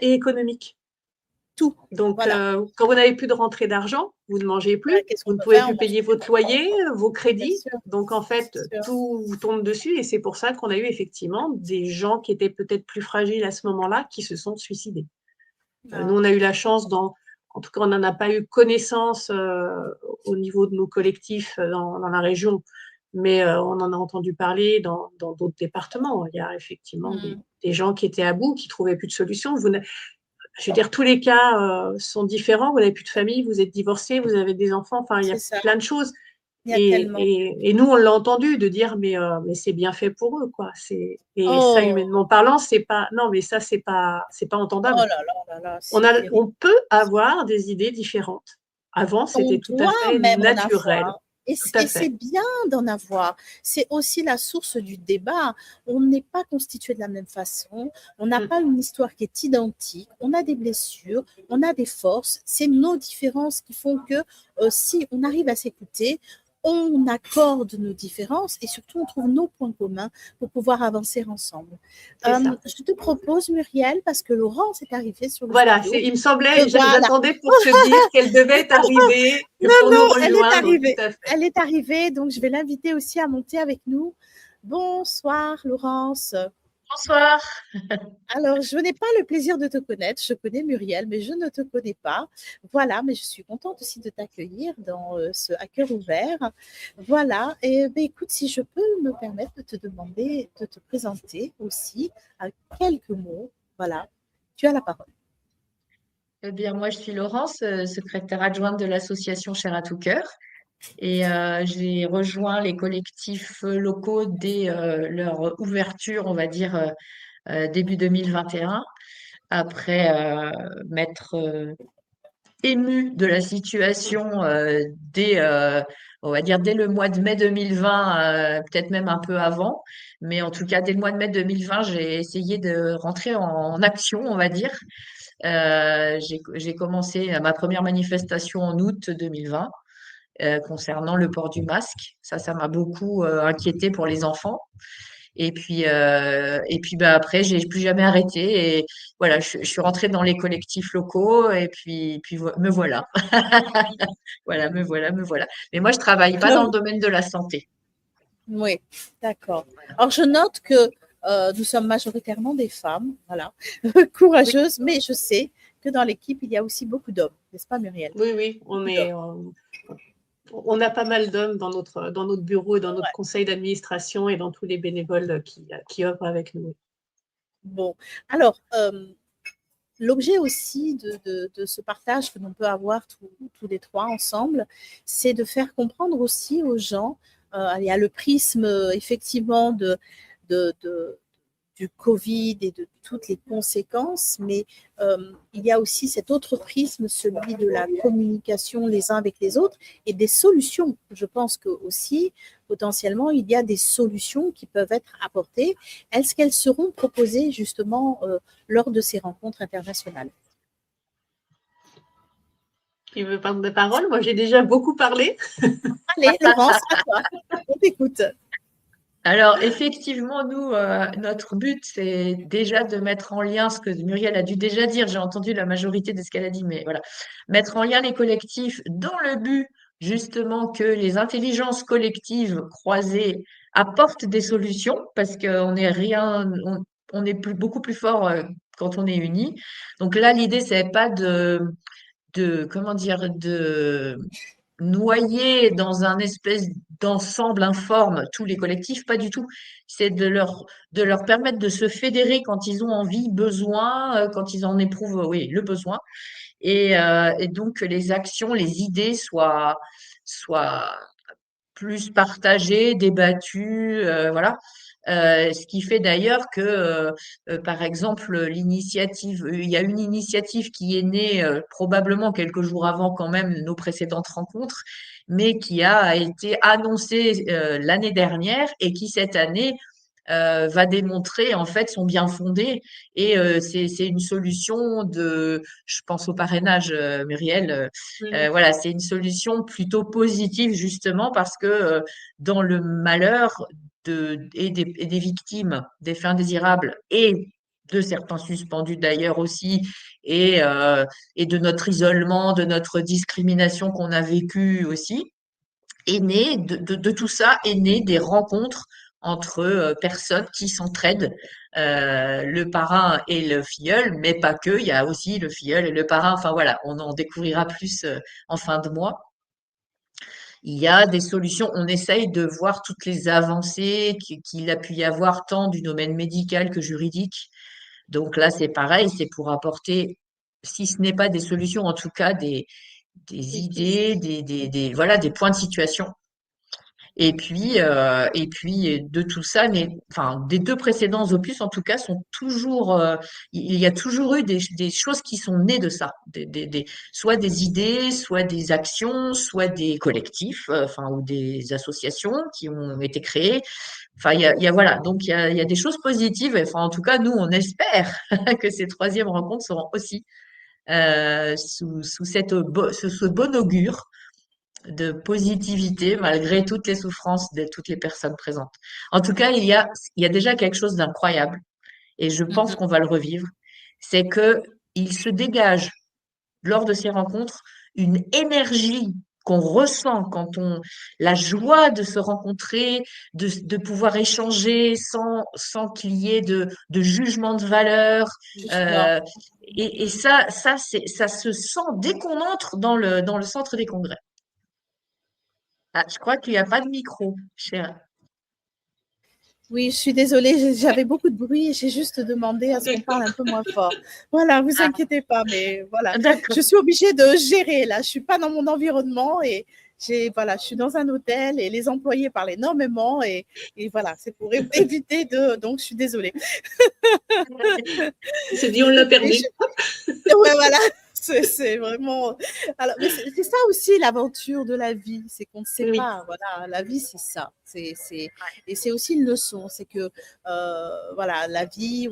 et économique. Tout. Donc, quand vous n'avez plus de rentrée d'argent, vous ne mangez plus, vous ne pouvez plus payer votre loyer, vos crédits. Donc, en fait, tout vous tombe dessus. Et c'est pour ça qu'on a eu effectivement des gens qui étaient peut-être plus fragiles à ce moment-là qui se sont suicidés. Nous, on a eu la chance, en tout cas, on n'en a pas eu connaissance au niveau de nos collectifs dans la région, mais on en a entendu parler dans d'autres départements. Il y a effectivement des gens qui étaient à bout, qui ne trouvaient plus de solution. Je veux dire, tous les cas sont différents. Vous n'avez plus de famille, vous êtes divorcé, vous avez des enfants. Enfin, il y a plein de choses. Il y a tellement. Et nous, on l'a entendu de dire, mais c'est bien fait pour eux, quoi. Et ça, humainement parlant, c'est pas, non, mais ça, c'est pas entendable. Oh là là là là, On peut avoir des idées différentes. Avant, c'était tout à fait même naturel. Et c'est bien d'en avoir. C'est aussi la source du débat. On n'est pas constitué de la même façon. On n'a pas une histoire qui est identique. On a des blessures, on a des forces. C'est nos différences qui font que si on arrive à s'écouter, on accorde nos différences et surtout on trouve nos points communs pour pouvoir avancer ensemble. Je te propose, Muriel, parce que Laurence est arrivée sur le studio. Il me semblait, j'attendais pour te dire qu'elle devait arriver. Non, elle est arrivée, donc je vais l'inviter aussi à monter avec nous. Bonsoir, Laurence. Bonsoir. Alors, je n'ai pas le plaisir de te connaître. Je connais Muriel, mais je ne te connais pas. Voilà, mais je suis contente aussi de t'accueillir dans ce À cœur ouvert. Voilà, et écoute, si je peux me permettre de te demander de te présenter aussi à quelques mots. Voilà, tu as la parole. Eh bien, moi, je suis Laurence, secrétaire adjointe de l'association Chair à tout cœur. Et j'ai rejoint les collectifs locaux dès leur ouverture, on va dire, début 2021, après m'être émue de la situation on va dire, dès le mois de mai 2020, peut-être même un peu avant. Mais en tout cas, dès le mois de mai 2020, j'ai essayé de rentrer en action, on va dire. J'ai commencé ma première manifestation en août 2020. Concernant le port du masque. Ça m'a beaucoup inquiété pour les enfants. Et puis après, j'ai plus jamais arrêté. Et voilà, je suis rentrée dans les collectifs locaux et puis me voilà. Voilà, me voilà. Mais moi, je travaille pas dans le domaine de la santé. Oui, d'accord. Alors, je note que nous sommes majoritairement des femmes, voilà, courageuses, mais je sais que dans l'équipe, il y a aussi beaucoup d'hommes, n'est-ce pas, Muriel? Oui, on a pas mal d'hommes dans notre bureau et dans notre conseil d'administration et dans tous les bénévoles qui œuvrent avec nous. Bon, alors, l'objet aussi de ce partage que l'on peut avoir tous les trois ensemble, c'est de faire comprendre aussi aux gens, il y a le prisme effectivement du Covid et de toutes les conséquences, mais il y a aussi cet autre prisme, celui de la communication les uns avec les autres et des solutions. Je pense que aussi, potentiellement, il y a des solutions qui peuvent être apportées. Est-ce qu'elles seront proposées justement lors de ces rencontres internationales? Qui veut prendre la parole? Moi, j'ai déjà beaucoup parlé. Allez, Laurence, à toi. On t'écoute. Alors, effectivement, nous, notre but, c'est déjà de mettre en lien ce que Muriel a dû déjà dire. J'ai entendu la majorité de ce qu'elle a dit, mais voilà. Mettre en lien les collectifs dans le but, justement, que les intelligences collectives croisées apportent des solutions, parce qu'on est beaucoup plus fort quand on est unis. Donc là, l'idée, c'est pas de noyer dans un espèce d'ensemble informe tous les collectifs, pas du tout. C'est de leur permettre de se fédérer quand ils ont envie, besoin, quand ils en éprouvent, oui, le besoin. Et donc que les actions, les idées soient plus partagées, débattues, voilà. Ce qui fait d'ailleurs que, par exemple, il y a une initiative qui est née probablement quelques jours avant quand même nos précédentes rencontres, mais qui a été annoncée l'année dernière et qui cette année va démontrer en fait son bien fondé. Et c'est une solution je pense au parrainage, Muriel, voilà, c'est une solution plutôt positive justement parce que dans le malheur et des victimes des faits indésirables et de certains suspendus d'ailleurs aussi, et de notre isolement, de notre discrimination qu'on a vécue aussi, est né de tout ça, est né des rencontres entre personnes qui s'entraident, le parrain et le filleul, mais pas que, il y a aussi le filleul et le parrain, enfin voilà, on en découvrira plus en fin de mois. Il y a des solutions, on essaye de voir toutes les avancées qu'il a pu y avoir tant du domaine médical que juridique. Donc là, c'est pareil, c'est pour apporter, si ce n'est pas des solutions, en tout cas des idées, voilà, des points de situation. Et puis de tout ça, enfin, des deux précédents opus, en tout cas, sont toujours, il y a toujours eu des choses qui sont nées de ça, soit des idées, soit des actions, soit des collectifs, enfin, ou des associations qui ont été créées. Enfin, voilà, donc il y a des choses positives. Enfin, en tout cas, nous, on espère que ces troisièmes rencontres seront aussi sous ce bon augure de positivité malgré toutes les souffrances de toutes les personnes présentes. En tout cas, il y a déjà quelque chose d'incroyable et je pense qu'on va le revivre. C'est que il se dégage lors de ces rencontres une énergie qu'on ressent la joie de se rencontrer, de pouvoir échanger sans qu'il y ait de jugement de valeur. Et ça se sent dès qu'on entre dans le centre des congrès. Ah, je crois qu'il n'y a pas de micro, cher. Oui, je suis désolée, j'avais beaucoup de bruit et j'ai juste demandé à ce qu'on parle un peu moins fort. Voilà, vous inquiétez pas, mais voilà. Je suis obligée de gérer là. Je suis pas dans mon environnement et je suis dans un hôtel et les employés parlent énormément et voilà, c'est pour éviter donc je suis désolée. C'est dit, on l'a permis. Ouais, voilà. C'est vraiment. Alors, mais c'est ça aussi l'aventure de la vie, c'est qu'on ne sait pas. Voilà, la vie, c'est ça. Et c'est aussi une leçon, c'est que voilà, la vie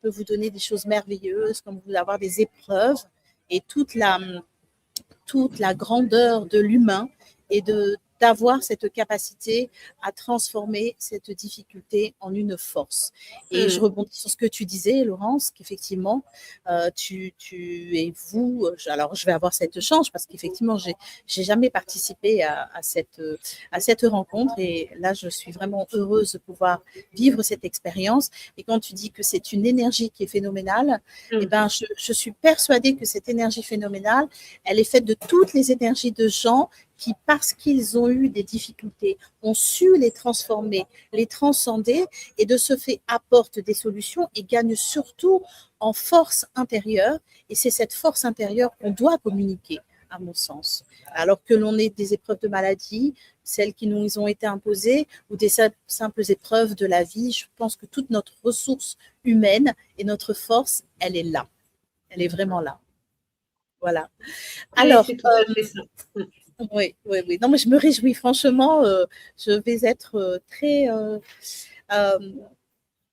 peut vous donner des choses merveilleuses, comme vous avoir des épreuves et toute la grandeur de l'humain et d'avoir cette capacité à transformer cette difficulté en une force. Et je rebondis sur ce que tu disais, Laurence, qu'effectivement, tu et vous, alors je vais avoir cette chance parce qu'effectivement, j'ai jamais participé à cette rencontre et là, je suis vraiment heureuse de pouvoir vivre cette expérience. Et quand tu dis que c'est une énergie qui est phénoménale, eh ben, je suis persuadée que cette énergie phénoménale, elle est faite de toutes les énergies de gens qui, parce qu'ils ont eu des difficultés, ont su les transformer, les transcender et de ce fait apportent des solutions et gagnent surtout en force intérieure. Et c'est cette force intérieure qu'on doit communiquer, à mon sens. Alors que l'on ait des épreuves de maladie, celles qui nous ont été imposées, ou des simples épreuves de la vie, je pense que toute notre ressource humaine et notre force, elle est là. Elle est vraiment là. Voilà. Alors, oui. Non, mais je me réjouis, franchement, je vais être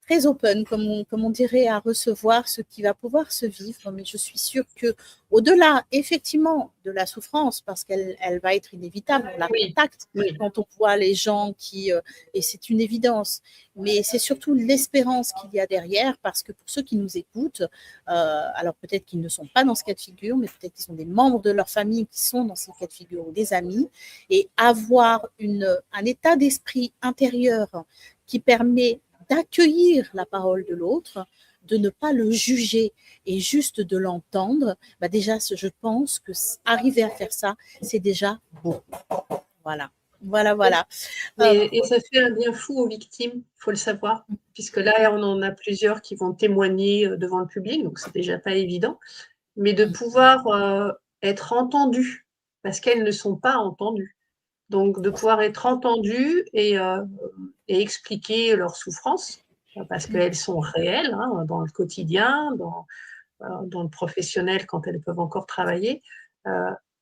très open, comme on dirait, à recevoir ce qui va pouvoir se vivre. Mais je suis sûre que, au-delà, effectivement, de la souffrance, parce qu'elle va être inévitable, on la contacte quand on voit les gens et c'est une évidence. Mais c'est surtout l'espérance qu'il y a derrière, parce que pour ceux qui nous écoutent, alors peut-être qu'ils ne sont pas dans ce cas de figure, mais peut-être qu'ils sont des membres de leur famille qui sont dans ce cas de figure ou des amis, et avoir un état d'esprit intérieur qui permet d'accueillir la parole de l'autre, de ne pas le juger et juste de l'entendre, déjà, je pense que arriver à faire ça, c'est déjà beau. Voilà. Et ça fait un bien fou aux victimes, il faut le savoir, puisque là, on en a plusieurs qui vont témoigner devant le public, donc c'est déjà pas évident, mais de pouvoir être entendues, parce qu'elles ne sont pas entendues. Donc, de pouvoir être entendues et expliquer leurs souffrances, parce qu'elles sont réelles dans le quotidien, dans le professionnel quand elles peuvent encore travailler.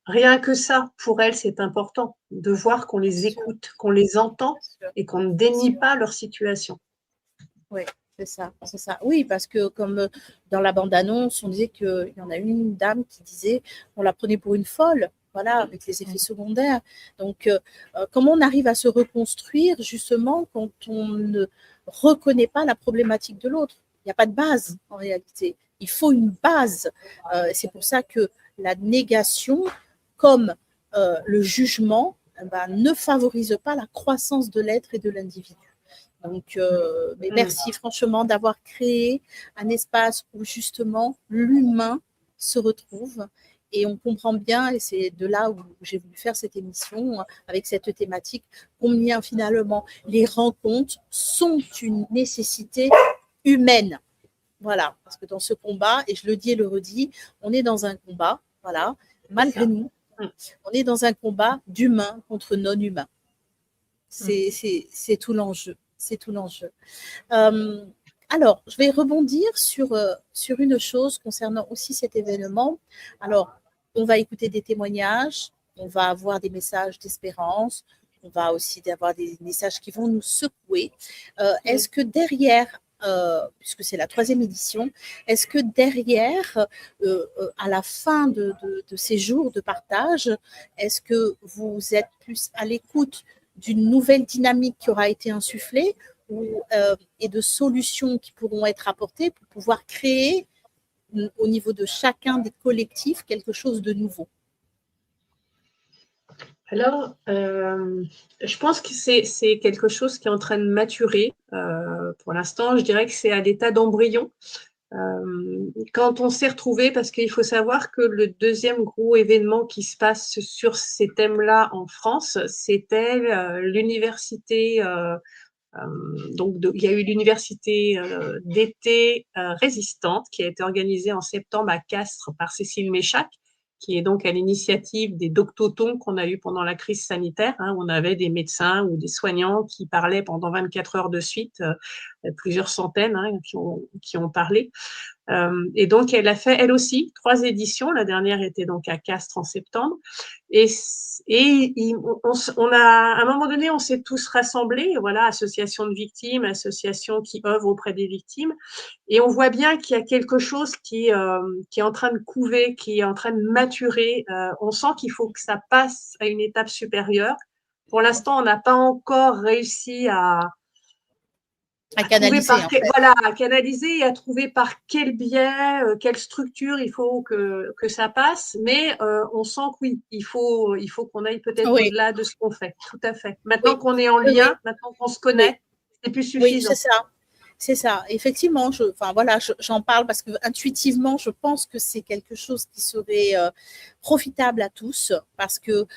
Rien que ça, pour elles, c'est important de voir qu'on les écoute, qu'on les entend et qu'on ne dénie pas leur situation. Oui, c'est ça. Oui, parce que comme dans la bande-annonce, on disait qu'il y en a une dame qui disait qu'on la prenait pour une folle. Voilà, avec les effets secondaires. Donc, comment on arrive à se reconstruire justement quand on ne reconnaît pas la problématique de l'autre? Il n'y a pas de base en réalité. Il faut une base. C'est pour ça que la négation, comme le jugement, ne favorise pas la croissance de l'être et de l'individu. Donc, mais merci franchement d'avoir créé un espace où justement l'humain se retrouve. Et on comprend bien, et c'est de là où j'ai voulu faire cette émission avec cette thématique, combien finalement les rencontres sont une nécessité humaine. Voilà, parce que dans ce combat, et je le dis et le redis, on est dans un combat, voilà, malgré nous, on est dans un combat d'humain contre non-humain. C'est tout l'enjeu. C'est tout l'enjeu. Alors, je vais rebondir sur une chose concernant aussi cet événement. Alors, on va écouter des témoignages, on va avoir des messages d'espérance, on va aussi avoir des messages qui vont nous secouer. Est-ce que derrière, puisque c'est la 3e édition, est-ce que derrière, à la fin de ces jours de partage, est-ce que vous êtes plus à l'écoute d'une nouvelle dynamique qui aura été insufflée et de solutions qui pourront être apportées pour pouvoir créer au niveau de chacun des collectifs quelque chose de nouveau? Alors, je pense que c'est quelque chose qui est en train de maturer. Pour l'instant, je dirais que c'est à l'état d'embryon. Quand on s'est retrouvés, parce qu'il faut savoir que le deuxième gros événement qui se passe sur ces thèmes-là en France, c'était l'université. Donc, il y a eu l'université d'été résistante qui a été organisée en septembre à Castres par Cécile Méchac, qui est donc à l'initiative des doctotons qu'on a eu pendant la crise sanitaire, où on avait des médecins ou des soignants qui parlaient pendant 24 heures de suite, plusieurs centaines qui ont parlé. Et donc, elle a fait, elle aussi, 3 éditions. La dernière était donc à Castres en septembre. Et on a, à un moment donné, on s'est tous rassemblés, voilà, associations de victimes, associations qui œuvrent auprès des victimes. Et on voit bien qu'il y a quelque chose qui est en train de couver, qui est en train de maturer. On sent qu'il faut que ça passe à une étape supérieure. Pour l'instant, on n'a pas encore réussi à canaliser, en fait. Voilà, à canaliser et à trouver par quel biais, quelle structure il faut que ça passe. Mais on sent que oui, il faut qu'on aille peut-être au-delà de ce qu'on fait. Tout à fait. Maintenant qu'on est en lien, maintenant qu'on se connaît, c'est plus suffisant. Oui, c'est ça. C'est ça. Effectivement, j'en parle parce que intuitivement, je pense que c'est quelque chose qui serait profitable à tous parce que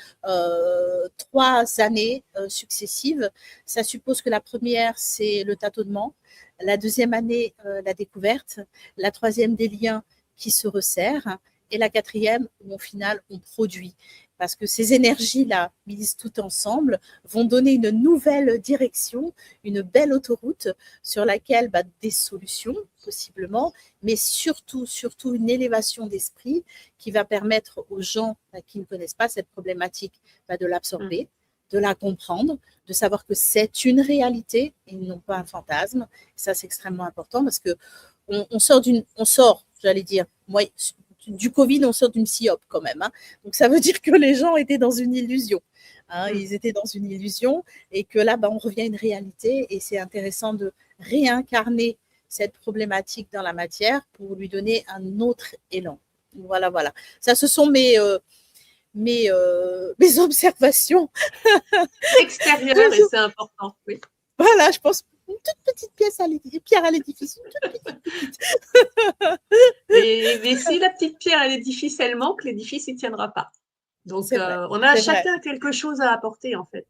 3 années successives, ça suppose que la première, c'est le tâtonnement, la deuxième année, la découverte, la troisième, des liens qui se resserrent et la quatrième, où au final, on produit. Parce que ces énergies-là, mises toutes ensemble, vont donner une nouvelle direction, une belle autoroute sur laquelle des solutions, possiblement, mais surtout une élévation d'esprit qui va permettre aux gens qui ne connaissent pas cette problématique de l'absorber, de la comprendre, de savoir que c'est une réalité et non pas un fantasme. Ça, c'est extrêmement important parce que on sort, j'allais dire, moi, du Covid, on sort d'une psyope quand même. Donc, ça veut dire que les gens étaient dans une illusion. Ils étaient dans une illusion et que là, on revient à une réalité et c'est intéressant de réincarner cette problématique dans la matière pour lui donner un autre élan. Voilà. Ça, ce sont mes observations extérieures et c'est important. Oui. Voilà, je pense une toute petite pierre à l'édifice. Mais si la petite pierre à l'édifice, elle manque, l'édifice, il ne tiendra pas. Donc, on a chacun quelque chose à apporter, en fait.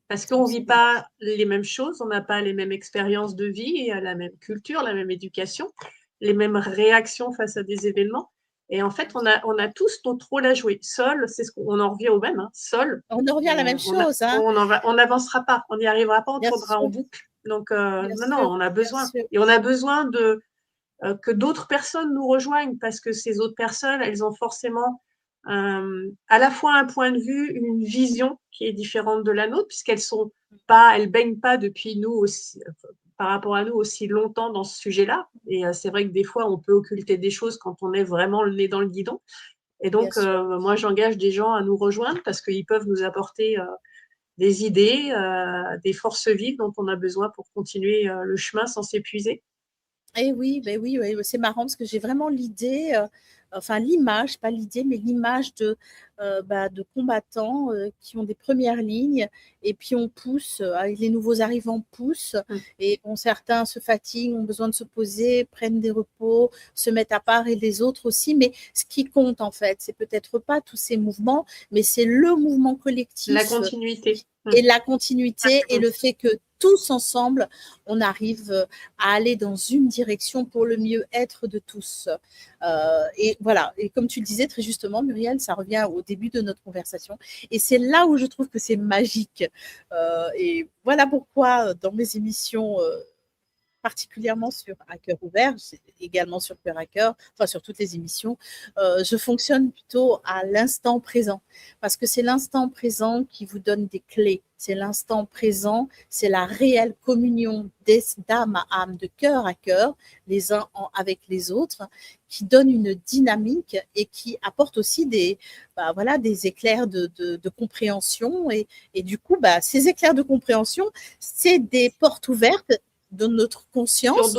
Parce qu'on ne vit pas les mêmes choses, on n'a pas les mêmes expériences de vie, la même culture, la même éducation, les mêmes réactions face à des événements. Et en fait, on a tous notre rôle à jouer. Seul, c'est ce qu'on en revient au même. Seul, on en revient à la même chose. On n'avancera pas, on n'y arrivera pas, on tournera en boucle. Donc, on a besoin. Et on a besoin que d'autres personnes nous rejoignent parce que ces autres personnes, elles ont forcément à la fois un point de vue, une vision qui est différente de la nôtre puisqu'elles baignent pas depuis nous aussi, par rapport à nous aussi longtemps dans ce sujet-là. Et c'est vrai que des fois, on peut occulter des choses quand on est vraiment le nez dans le guidon. Et donc, moi, j'engage des gens à nous rejoindre parce qu'ils peuvent nous apporter des idées, des forces vives dont on a besoin pour continuer le chemin sans s'épuiser. Et oui, c'est marrant parce que j'ai vraiment l'idée, l'image, pas l'idée, mais l'image de combattants qui ont des premières lignes et puis on pousse, les nouveaux arrivants poussent et certains se fatiguent, ont besoin de se poser, prennent des repos, se mettent à part et les autres aussi. Mais ce qui compte en fait, c'est peut-être pas tous ces mouvements, mais c'est le mouvement collectif. La continuité. Et la continuité et le fait que tous ensemble, on arrive à aller dans une direction pour le mieux-être de tous. Et voilà, et comme tu le disais très justement, Muriel, ça revient au début de notre conversation. Et c'est là où je trouve que c'est magique. Et voilà pourquoi, dans mes émissions, particulièrement sur À cœur ouvert, également sur Cœur à cœur, enfin sur toutes les émissions, je fonctionne plutôt à l'instant présent, parce que c'est l'instant présent qui vous donne des clés. C'est l'instant présent, c'est la réelle communion d'âme à âme, de cœur à cœur, les uns avec les autres, qui donne une dynamique et qui apporte aussi des éclairs de compréhension. Et du coup, ces éclairs de compréhension, c'est des portes ouvertes de notre conscience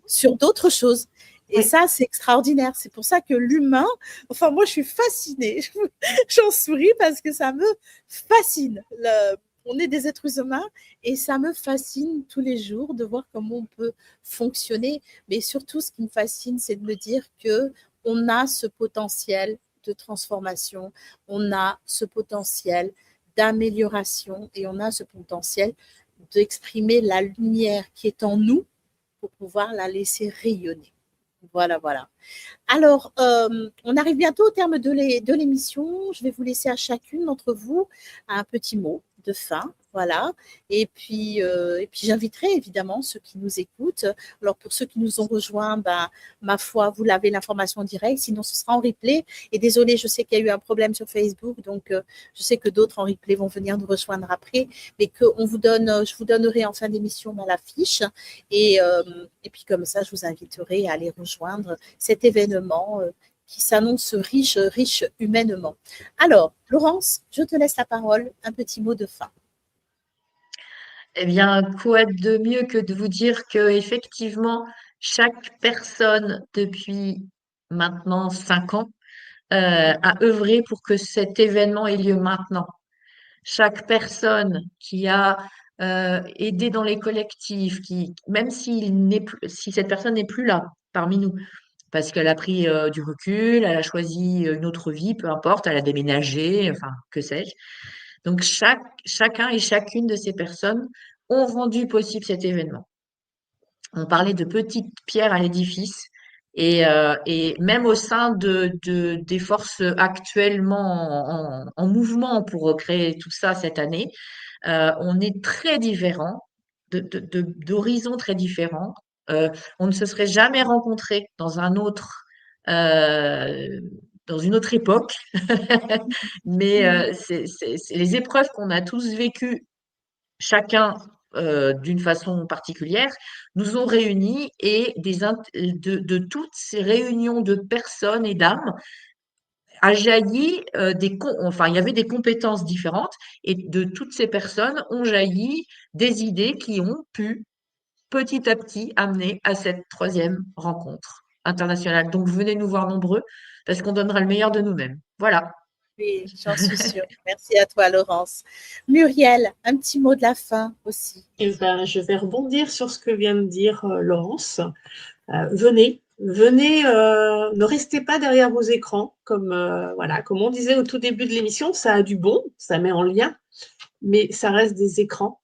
sur d'autres choses. Et ça, c'est extraordinaire. C'est pour ça que l'humain, enfin, moi, je suis fascinée. J'en souris parce que ça me fascine. On est des êtres humains et ça me fascine tous les jours de voir comment on peut fonctionner. Mais surtout, ce qui me fascine, c'est de me dire qu'on a ce potentiel de transformation, on a ce potentiel d'amélioration et on a ce potentiel d'exprimer la lumière qui est en nous pour pouvoir la laisser rayonner. Voilà. Alors, on arrive bientôt au terme de l'émission. Je vais vous laisser à chacune d'entre vous un petit mot de fin. Voilà. Et puis j'inviterai évidemment ceux qui nous écoutent. Alors, pour ceux qui nous ont rejoints, ma foi, vous l'avez l'information en direct. Sinon, ce sera en replay. Et désolé, je sais qu'il y a eu un problème sur Facebook. Donc, je sais que d'autres en replay vont venir nous rejoindre après. Mais je vous donnerai en fin d'émission la fiche. Et puis, comme ça, je vous inviterai à aller rejoindre cet événement qui s'annonce riche humainement. Alors, Laurence, je te laisse la parole. Un petit mot de fin. Eh bien, quoi de mieux que de vous dire que effectivement, chaque personne depuis maintenant 5 ans a œuvré pour que cet événement ait lieu maintenant. Chaque personne qui a aidé dans les collectifs, même si cette personne n'est plus là parmi nous, parce qu'elle a pris du recul, elle a choisi une autre vie, peu importe, elle a déménagé, enfin, que sais-je. Donc, chacun et chacune de ces personnes ont rendu possible cet événement. On parlait de petites pierres à l'édifice et même au sein des forces actuellement en mouvement pour créer tout ça cette année, on est très différents, d'horizons très différents. On ne se serait jamais rencontrés dans dans une autre époque, mais c'est les épreuves qu'on a tous vécues, chacun d'une façon particulière, nous ont réunis et de toutes ces réunions de personnes et d'âmes a jailli il y avait des compétences différentes et de toutes ces personnes ont jailli des idées qui ont pu petit à petit amener à cette 3e rencontre internationale. Donc venez nous voir nombreux parce qu'on donnera le meilleur de nous-mêmes. Voilà. Oui, j'en suis sûre. Merci à toi, Laurence. Muriel, un petit mot de la fin aussi. Je vais rebondir sur ce que vient de dire Laurence. Venez, ne restez pas derrière vos écrans, comme on disait au tout début de l'émission, ça a du bon, ça met en lien, mais ça reste des écrans.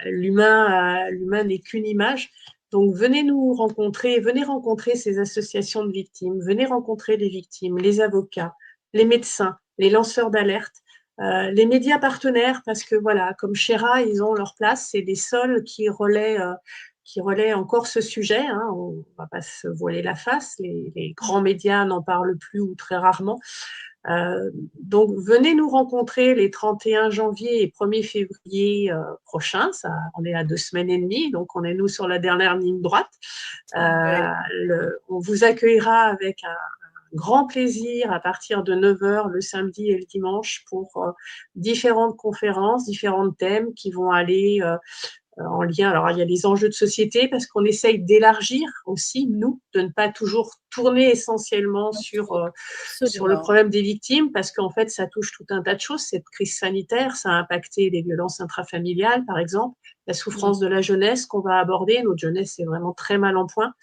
L'humain n'est qu'une image. Donc, venez nous rencontrer, venez rencontrer ces associations de victimes, venez rencontrer les victimes, les avocats, les médecins, les lanceurs d'alerte, les médias partenaires, parce que comme Shera, ils ont leur place, c'est les seuls qui relaient encore ce sujet. On ne va pas se voiler la face, les grands médias n'en parlent plus ou très rarement. Donc, venez nous rencontrer les 31 janvier et 1er février prochains. On est à 2 semaines et demie, donc on est nous sur la dernière ligne droite. On vous accueillera avec un grand plaisir à partir de 9h le samedi et le dimanche pour différentes conférences, différents thèmes qui vont aller en lien. Alors, il y a les enjeux de société parce qu'on essaye d'élargir aussi, nous, de ne pas toujours tourner essentiellement sur le problème des victimes parce qu'en fait, ça touche tout un tas de choses. Cette crise sanitaire, ça a impacté les violences intrafamiliales, par exemple, la souffrance de la jeunesse qu'on va aborder. Notre jeunesse est vraiment très mal en point.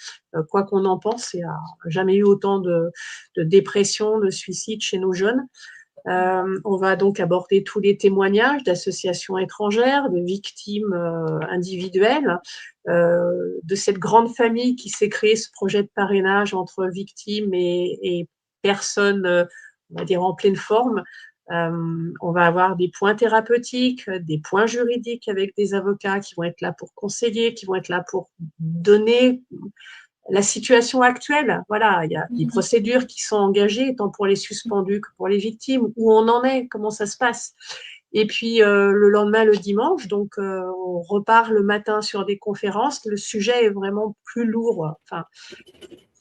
Quoi qu'on en pense, il n'y a jamais eu autant de dépression, de suicide chez nos jeunes. On va donc aborder tous les témoignages d'associations étrangères, de victimes individuelles, de cette grande famille qui s'est créée, ce projet de parrainage entre victimes et personnes, on va dire, en pleine forme. On va avoir des points thérapeutiques, des points juridiques avec des avocats qui vont être là pour conseiller, qui vont être là pour donner la situation actuelle. Voilà, il y a des procédures qui sont engagées, tant pour les suspendus que pour les victimes, où on en est, comment ça se passe. Et puis le lendemain, le dimanche, donc on repart le matin sur des conférences. Le sujet est vraiment plus lourd. Enfin,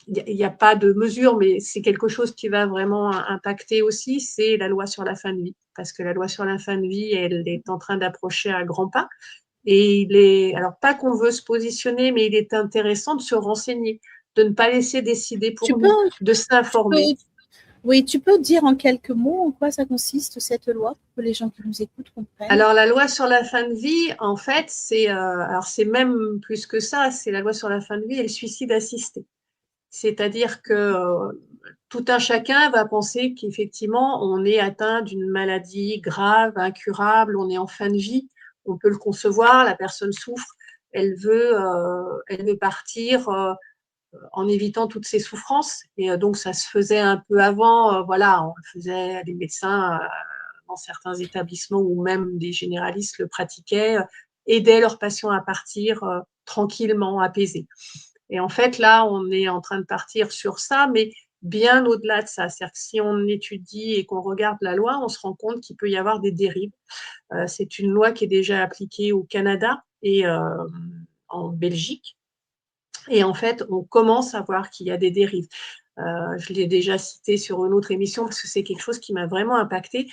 il n'y a pas de mesure, mais c'est quelque chose qui va vraiment impacter aussi, c'est la loi sur la fin de vie. Parce que la loi sur la fin de vie, elle est en train d'approcher à grands pas. Et il est, alors pas qu'on veut se positionner, mais il est intéressant de se renseigner, de ne pas laisser décider pour nous, de s'informer. Oui, tu peux dire en quelques mots en quoi ça consiste, cette loi, pour que les gens qui nous écoutent comprennent. Alors, la loi sur la fin de vie, en fait, c'est même plus que ça, c'est la loi sur la fin de vie et le suicide assisté. C'est-à-dire que tout un chacun va penser qu'effectivement, on est atteint d'une maladie grave, incurable, on est en fin de vie, on peut le concevoir, la personne souffre, elle veut partir en évitant toutes ces souffrances. Et donc, ça se faisait un peu avant, voilà, on le faisait, les médecins dans certains établissements ou même des généralistes le pratiquaient, aidaient leurs patients à partir tranquillement, apaisés. Et en fait, là, on est en train de partir sur ça, mais bien au-delà de ça. C'est-à-dire que si on étudie et qu'on regarde la loi, on se rend compte qu'il peut y avoir des dérives. C'est une loi qui est déjà appliquée au Canada et en Belgique. Et en fait, on commence à voir qu'il y a des dérives. Je l'ai déjà cité sur une autre émission parce que c'est quelque chose qui m'a vraiment impacté.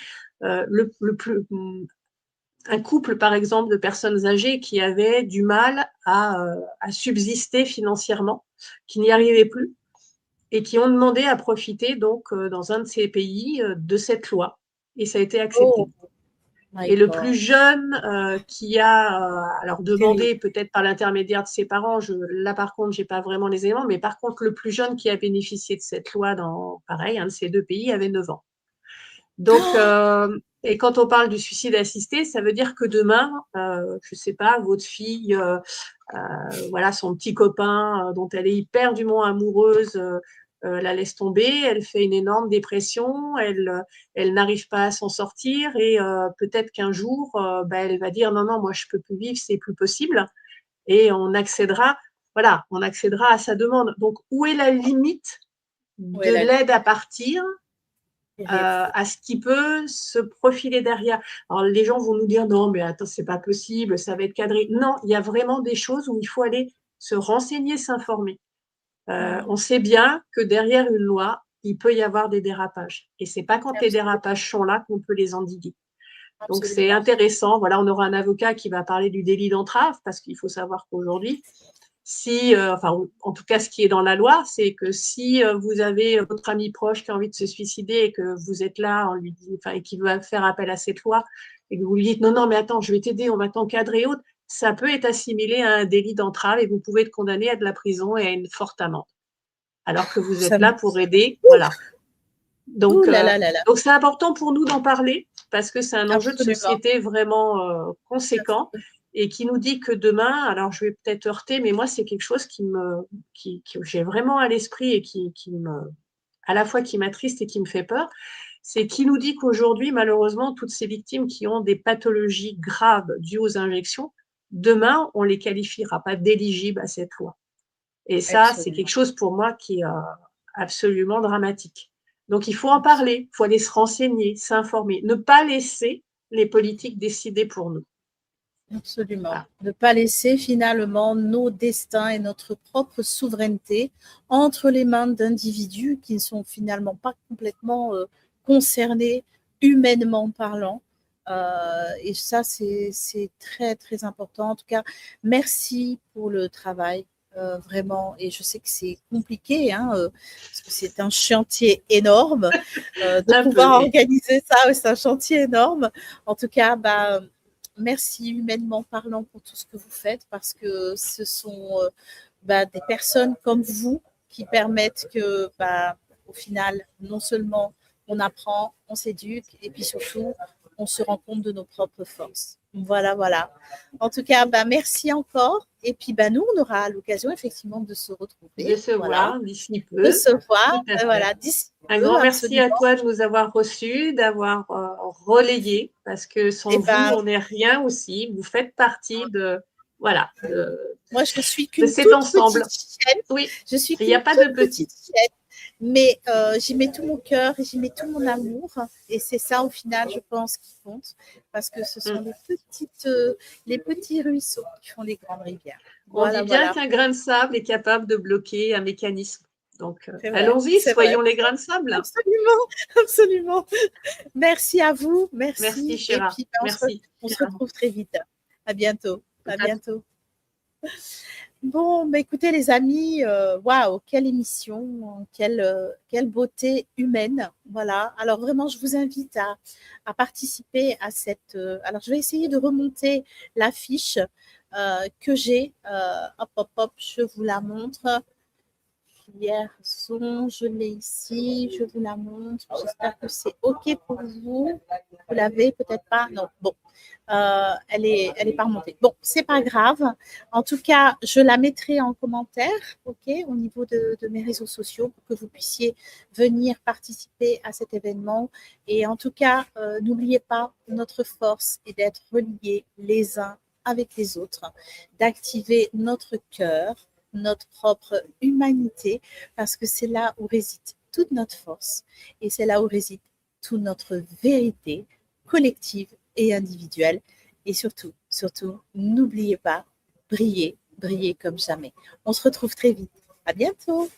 Un couple, par exemple, de personnes âgées qui avaient du mal à subsister financièrement, qui n'y arrivaient plus et qui ont demandé à profiter, donc, dans un de ces pays, de cette loi. Et ça a été accepté. Et le plus jeune qui a alors demandé, peut-être par l'intermédiaire de ses parents, là par contre, je n'ai pas vraiment les éléments, mais par contre, le plus jeune qui a bénéficié de cette loi dans, pareil, un de ces deux pays avait 9 ans. Donc, et quand on parle du suicide assisté, ça veut dire que demain, je ne sais pas, votre fille, voilà, son petit copain dont elle est hyperdument amoureuse, la laisse tomber, elle fait une énorme dépression, elle n'arrive pas à s'en sortir et peut-être qu'un jour, elle va dire non, moi je ne peux plus vivre, c'est plus possible. Et on accédera à sa demande. Donc, où est la limite de l'aide à partir à ce qui peut se profiler derrière. Alors, les gens vont nous dire non, mais attends, c'est pas possible, ça va être cadré. Non, il y a vraiment des choses où il faut aller se renseigner, s'informer. On sait bien que derrière une loi, il peut y avoir des dérapages. Et c'est pas quand les dérapages sont là qu'on peut les endiguer. Donc, c'est intéressant. Voilà, on aura un avocat qui va parler du délit d'entrave parce qu'il faut savoir qu'aujourd'hui, en tout cas, ce qui est dans la loi, c'est que si vous avez votre ami proche qui a envie de se suicider et que vous êtes là, et qui veut faire appel à cette loi, et que vous lui dites non, mais attends, je vais t'aider, on va t'encadrer et autres, ça peut être assimilé à un délit d'entrave et vous pouvez être condamné à de la prison et à une forte amende. Alors que vous êtes là pour aider, voilà. Donc, donc c'est important pour nous d'en parler parce que c'est un enjeu de société vraiment conséquent. Et qui nous dit que demain, alors je vais peut-être heurter, mais moi, c'est quelque chose que j'ai vraiment à l'esprit et à la fois qui m'attriste et qui me fait peur, c'est qui nous dit qu'aujourd'hui, malheureusement, toutes ces victimes qui ont des pathologies graves dues aux injections, demain, on ne les qualifiera pas d'éligibles à cette loi. Et ça, c'est quelque chose pour moi qui est absolument dramatique. Donc, il faut en parler, il faut aller se renseigner, s'informer, ne pas laisser les politiques décider pour nous. Absolument. Ne pas laisser finalement nos destins et notre propre souveraineté entre les mains d'individus qui ne sont finalement pas complètement concernés humainement parlant. Et ça, c'est très, très important. En tout cas, merci pour le travail. Vraiment, et je sais que c'est compliqué, parce que c'est un chantier énorme. De pouvoir organiser ça, c'est un chantier énorme. En tout cas, merci humainement parlant pour tout ce que vous faites parce que ce sont des personnes comme vous qui permettent que, au final, non seulement on apprend, on s'éduque et puis surtout, on se rend compte de nos propres forces. Voilà. En tout cas, merci encore. Et puis, nous, on aura l'occasion effectivement de se retrouver. De se voir d'ici peu. De se voir, Tout à fait. voilà, d'ici peu. Un grand merci absolument. à toi de nous avoir reçus, d'avoir relayé, parce que sans vous, on n'est rien aussi. Vous faites partie de, voilà, moi, je suis de qu'une cet toute ensemble. petite chienne. Oui, je suis il n'y a pas de petite chienne. Mais j'y mets tout mon cœur et j'y mets tout mon amour. Et c'est ça, au final, je pense, qui compte. Parce que ce sont les petits ruisseaux qui font les grandes rivières. On dit bien qu'un grain de sable est capable de bloquer un mécanisme. Donc, allons-y, soyons les grains de sable. Absolument. Merci à vous. Merci, Chéra. Et puis, on se retrouve très vite. À bientôt. Bon, écoutez les amis, waouh, quelle émission, quelle beauté humaine, voilà. Alors vraiment, je vous invite à participer à cette. Alors, je vais essayer de remonter l'affiche que j'ai. Hop, je vous la montre. Filière son, je l'ai ici, je vous la montre. J'espère que c'est OK pour vous. Vous l'avez peut-être pas. Non, bon. Elle est pas remontée. Bon, c'est pas grave. En tout cas, je la mettrai en commentaire, OK, au niveau de mes réseaux sociaux pour que vous puissiez venir participer à cet événement. Et en tout cas, n'oubliez pas, notre force est d'être reliés les uns avec les autres, d'activer notre cœur, notre propre humanité, parce que c'est là où réside toute notre force et c'est là où réside toute notre vérité collective et individuelle. Et surtout, n'oubliez pas, brillez comme jamais. On se retrouve très vite. À bientôt.